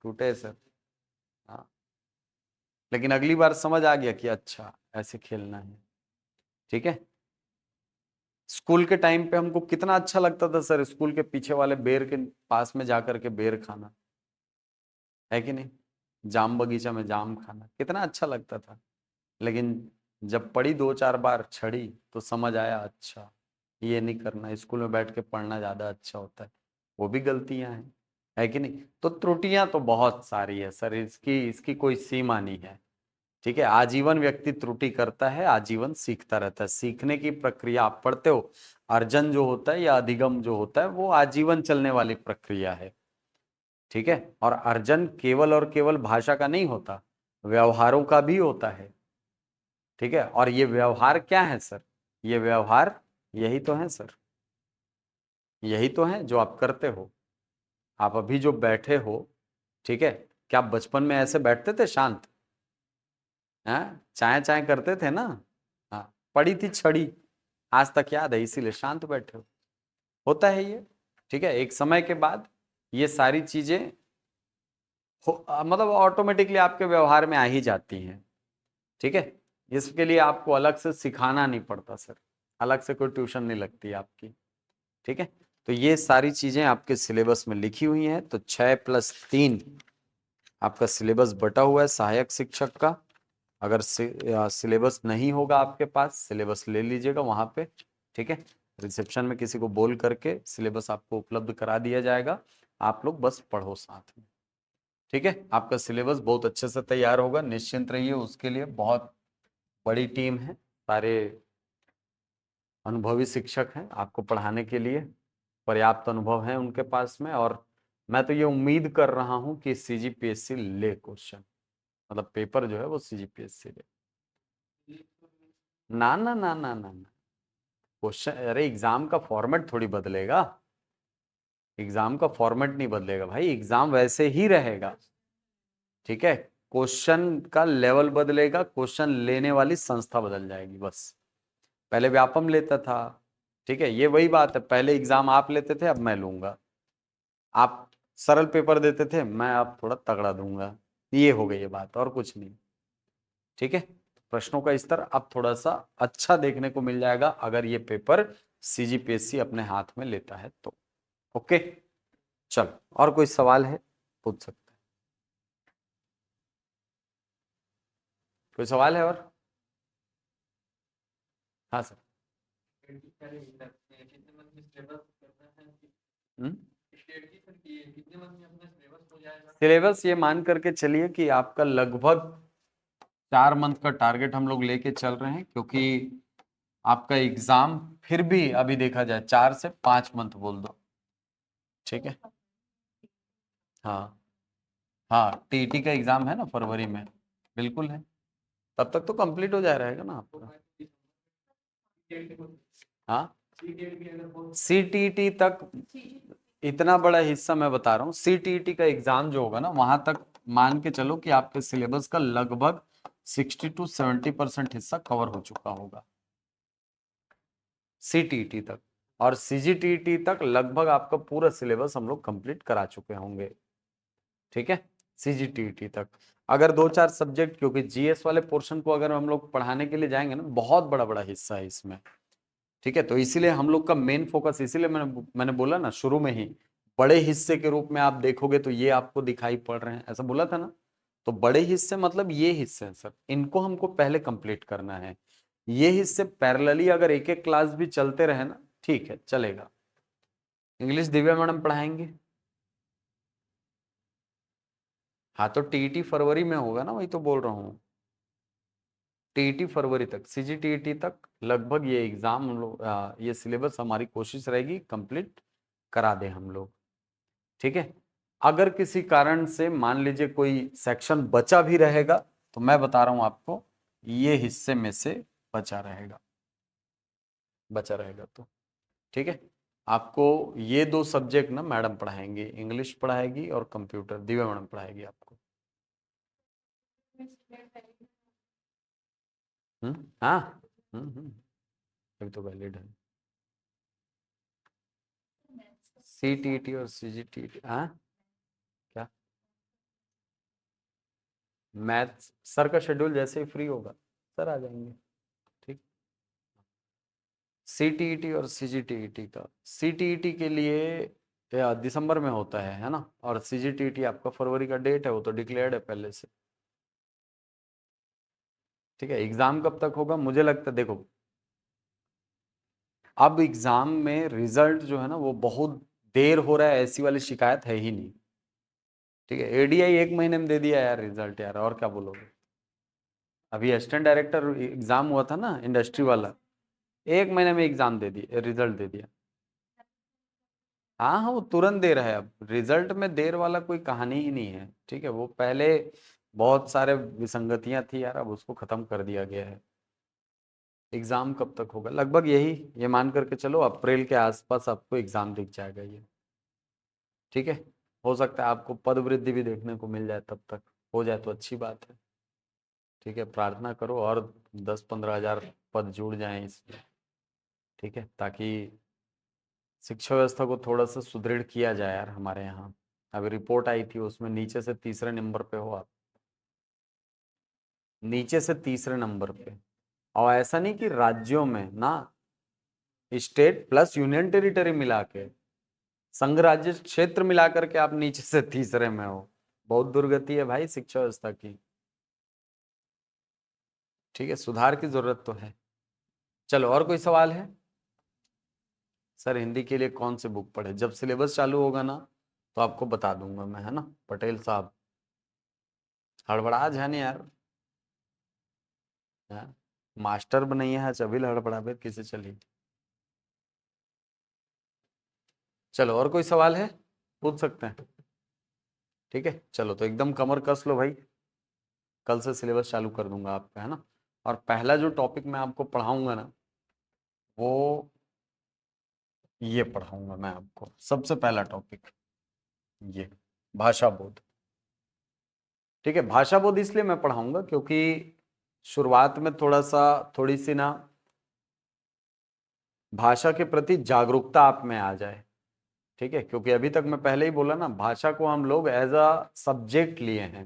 टूटे सर। हाँ, लेकिन अगली बार समझ आ गया कि अच्छा ऐसे खेलना है। ठीक है। स्कूल के टाइम पे हमको कितना अच्छा लगता था सर, स्कूल के पीछे वाले बेर के पास में जाकर के बेर खाना, है कि नहीं? जाम बगीचा में जाम खाना कितना अच्छा लगता था। लेकिन जब पड़ी 2-4 बार छड़ी, तो समझ आया अच्छा ये नहीं करना, स्कूल में बैठ के पढ़ना ज्यादा अच्छा होता है। वो भी गलतियां हैं, है कि नहीं? तो त्रुटियां तो बहुत सारी है सर, इसकी इसकी कोई सीमा नहीं है। ठीक है, आजीवन व्यक्ति त्रुटि करता है, आजीवन सीखता रहता है। सीखने की प्रक्रिया आप पढ़ते हो, अर्जन जो होता है या अधिगम जो होता है, वो आजीवन चलने वाली प्रक्रिया है। ठीक है, और अर्जन केवल और केवल भाषा का नहीं होता, व्यवहारों का भी होता है। ठीक है, और ये व्यवहार क्या है सर? ये व्यवहार यही तो है सर, यही तो है जो आप करते हो। आप अभी जो बैठे हो, ठीक है, क्या आप बचपन में ऐसे बैठते थे शांत? हैं, चाय चाय करते थे ना? हाँ, पड़ी थी छड़ी, आज तक याद है, इसीलिए शांत बैठे हो। होता है ये। ठीक है, एक समय के बाद ये सारी चीजें मतलब ऑटोमेटिकली आपके व्यवहार में आ ही जाती हैं। ठीक है, इसके लिए आपको अलग से सिखाना नहीं पड़ता सर, अलग से कोई ट्यूशन नहीं लगती आपकी। ठीक है, तो ये सारी चीजें आपके सिलेबस में लिखी हुई हैं। तो 6+3 आपका सिलेबस बटा हुआ है सहायक शिक्षक का। अगर सिलेबस नहीं होगा आपके पास, सिलेबस ले लीजिएगा वहां पे, ठीक है। रिसेप्शन में किसी को बोल करके सिलेबस आपको उपलब्ध करा दिया जाएगा, आप लोग बस पढ़ो साथ में, ठीक है। आपका सिलेबस बहुत अच्छे से तैयार होगा, निश्चिंत रहिए उसके लिए। बहुत बड़ी टीम है, सारे अनुभवी शिक्षक हैं आपको पढ़ाने के लिए, पर्याप्त अनुभव है उनके पास में। और मैं तो ये उम्मीद कर रहा हूं कि सीजीपीएससी ले क्वेश्चन, मतलब पेपर जो है वो सीजीपीएससी ले। ना ना ना ना ना ना, क्वेश्चन, अरे एग्जाम का फॉर्मेट थोड़ी बदलेगा, एग्जाम का फॉर्मेट नहीं बदलेगा भाई, एग्जाम वैसे ही रहेगा, ठीक है। क्वेश्चन का लेवल बदलेगा, क्वेश्चन लेने वाली संस्था बदल जाएगी बस। पहले व्यापम लेता था, ठीक है, ये वही बात है, पहले एग्जाम आप लेते थे, अब मैं लूंगा। आप सरल पेपर देते थे, मैं अब थोड़ा तगड़ा दूंगा, ये हो गई ये बात, और कुछ नहीं, ठीक है। प्रश्नों का स्तर अब थोड़ा सा अच्छा देखने को मिल जाएगा अगर ये पेपर सीजीपीएससी अपने हाथ में लेता है तो। ओके, चल, और कोई सवाल है पूछ सकते हैं, कोई सवाल है और? हाँ सर। सिलेबस ये मान करके चलिए कि आपका लगभग 4 मंथ का टारगेट हम लोग लेके चल रहे हैं, क्योंकि आपका एग्जाम फिर भी अभी देखा जाए 4 से 5 मंथ बोल दो, ठीक है। हाँ हाँ, टीटी का एग्जाम है ना फरवरी में, बिल्कुल है, तब तक तो कंप्लीट हो जा रहेगा ना आपका। हाँ, सीटीटी तक, इतना बड़ा हिस्सा मैं बता रहा हूँ, सीटीटी का एग्जाम जो होगा ना वहां तक मान के चलो कि आपके सिलेबस का लगभग 60 to 70% हिस्सा कवर हो चुका होगा सीटीटी तक। और सीजीटीटी तक लगभग आपका पूरा सिलेबस हम लोग कंप्लीट करा चुके होंगे, ठीक है। सीजीटीटी तक अगर 2-4 सब्जेक्ट, क्योंकि जीएस वाले पोर्शन को अगर हम लोग पढ़ाने के लिए जाएंगे ना, बहुत बड़ा बड़ा हिस्सा है इसमें, ठीक है। तो इसीलिए हम लोग का मेन फोकस, इसीलिए मैंने बोला ना शुरू में ही, बड़े हिस्से के रूप में आप देखोगे तो ये आपको दिखाई पड़ रहे हैं, ऐसा बोला था ना। तो बड़े हिस्से मतलब ये हिस्से हैं सर, इनको हमको पहले कंप्लीट करना है। ये हिस्से पैरेलली अगर एक एक क्लास भी चलते रहे ना, ठीक है, चलेगा। इंग्लिश दिव्या मैडम पढ़ाएंगे। हाँ, तो टीईटी फरवरी में होगा ना, वही तो बोल रहा हूँ। टीईटी फरवरी तक, सीजीटीईटी तक लगभग ये एग्जाम हम लोग, ये सिलेबस हमारी कोशिश रहेगी कंप्लीट करा दें हम लोग, ठीक है। अगर किसी कारण से मान लीजिए कोई सेक्शन बचा भी रहेगा, तो मैं बता रहा हूं आपको, ये हिस्से में से बचा रहेगा, बचा रहेगा तो, ठीक है। आपको ये 2 सब्जेक्ट ना मैडम पढ़ाएंगे, इंग्लिश पढ़ाएगी और कंप्यूटर दिव्या मैडम पढ़ाएगी आपको। हाँ, अभी तो वैलिड है सीटीईटी और सीजीटीईटी। हाँ, क्या? मैथ्स सर का शेड्यूल जैसे ही फ्री होगा सर आ जाएंगे, ठीक। सीटीईटी और सीजीटीईटी का, सीटीईटी के लिए दिसंबर में होता है ना, और सीजीटीईटी आपका फरवरी का डेट है, वो तो डिक्लेयर्ड है पहले से, ठीक है। एग्जाम कब तक होगा मुझे लगता है, देखो अब एग्जाम में रिजल्ट जो है ना वो बहुत देर हो रहा है, ऐसी वाली शिकायत है ही नहीं, ठीक है। एडीआई 1 महीने में दे दिया यार रिजल्ट, यार और क्या बोलोगे। अभी असिस्टेंट डायरेक्टर एग्जाम हुआ था ना इंडस्ट्री वाला, 1 महीने में एग्जाम दे दिया, रिजल्ट दे दिया। हाँ हाँ, वो तुरंत दे रहा है, अब रिजल्ट में देर वाला कोई कहानी ही नहीं है, ठीक है। वो पहले बहुत सारे विसंगतियां थी यार, अब उसको खत्म कर दिया गया है। एग्जाम कब तक होगा, लगभग यही, ये मान करके चलो अप्रैल के आसपास आपको एग्जाम दिख जाएगा ये, ठीक है। हो सकता है आपको पद वृद्धि भी देखने को मिल जाए, तब तक हो जाए तो अच्छी बात है, ठीक है। प्रार्थना करो और 10-15 हज़ार पद जुड़ जाएं इसमें, ठीक है, ताकि शिक्षा व्यवस्था को थोड़ा सा सुदृढ़ किया जाए यार हमारे यहाँ। अभी रिपोर्ट आई थी उसमें नीचे से तीसरे नंबर पे हो आप, नीचे से तीसरे नंबर पे। और ऐसा नहीं कि राज्यों में ना, स्टेट प्लस यूनियन टेरिटरी मिला के, संघ राज्य क्षेत्र मिला करके आप नीचे से तीसरे में हो। बहुत दुर्गति है भाई शिक्षा व्यवस्था की। ठीक है, सुधार की जरूरत तो है। चलो और कोई सवाल है? सर हिंदी के लिए कौन से बुक पढ़े? जब सिलेबस चालू होगा ना तो आपको बता दूंगा मैं, है ना पटेल साहब। हड़बड़ा जाने यार, हाँ? मास्टर बनाइए है चबिल हड़बड़ाबे किसे चली। चलो और कोई सवाल है, पूछ सकते हैं। ठीक है, चलो तो एकदम कमर कस लो भाई, कल से सिलेबस चालू कर दूंगा आपका, है ना। और पहला जो टॉपिक मैं आपको पढ़ाऊंगा ना, वो ये पढ़ाऊंगा मैं आपको, सबसे पहला टॉपिक ये भाषा बोध। ठीक है, भाषा बोध इसलिए मैं पढ़ाऊंगा क्योंकि शुरुआत में थोड़ी सी ना भाषा के प्रति जागरूकता आप में आ जाए। ठीक है, क्योंकि अभी तक मैं पहले ही बोला ना, भाषा को हम लोग एज अ सब्जेक्ट लिए हैं,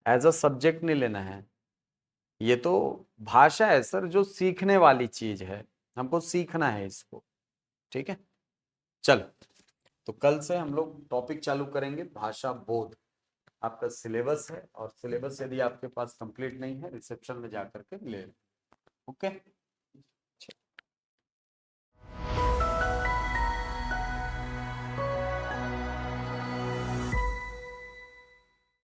एज अ सब्जेक्ट नहीं लेना है। ये तो भाषा है सर, जो सीखने वाली चीज है, हमको सीखना है इसको। ठीक है, चलो तो कल से हम लोग टॉपिक चालू करेंगे भाषा बोध। आपका सिलेबस है, और सिलेबस यदि आपके पास कंप्लीट नहीं है, रिसेप्शन में जाकर के ले लें। ओके।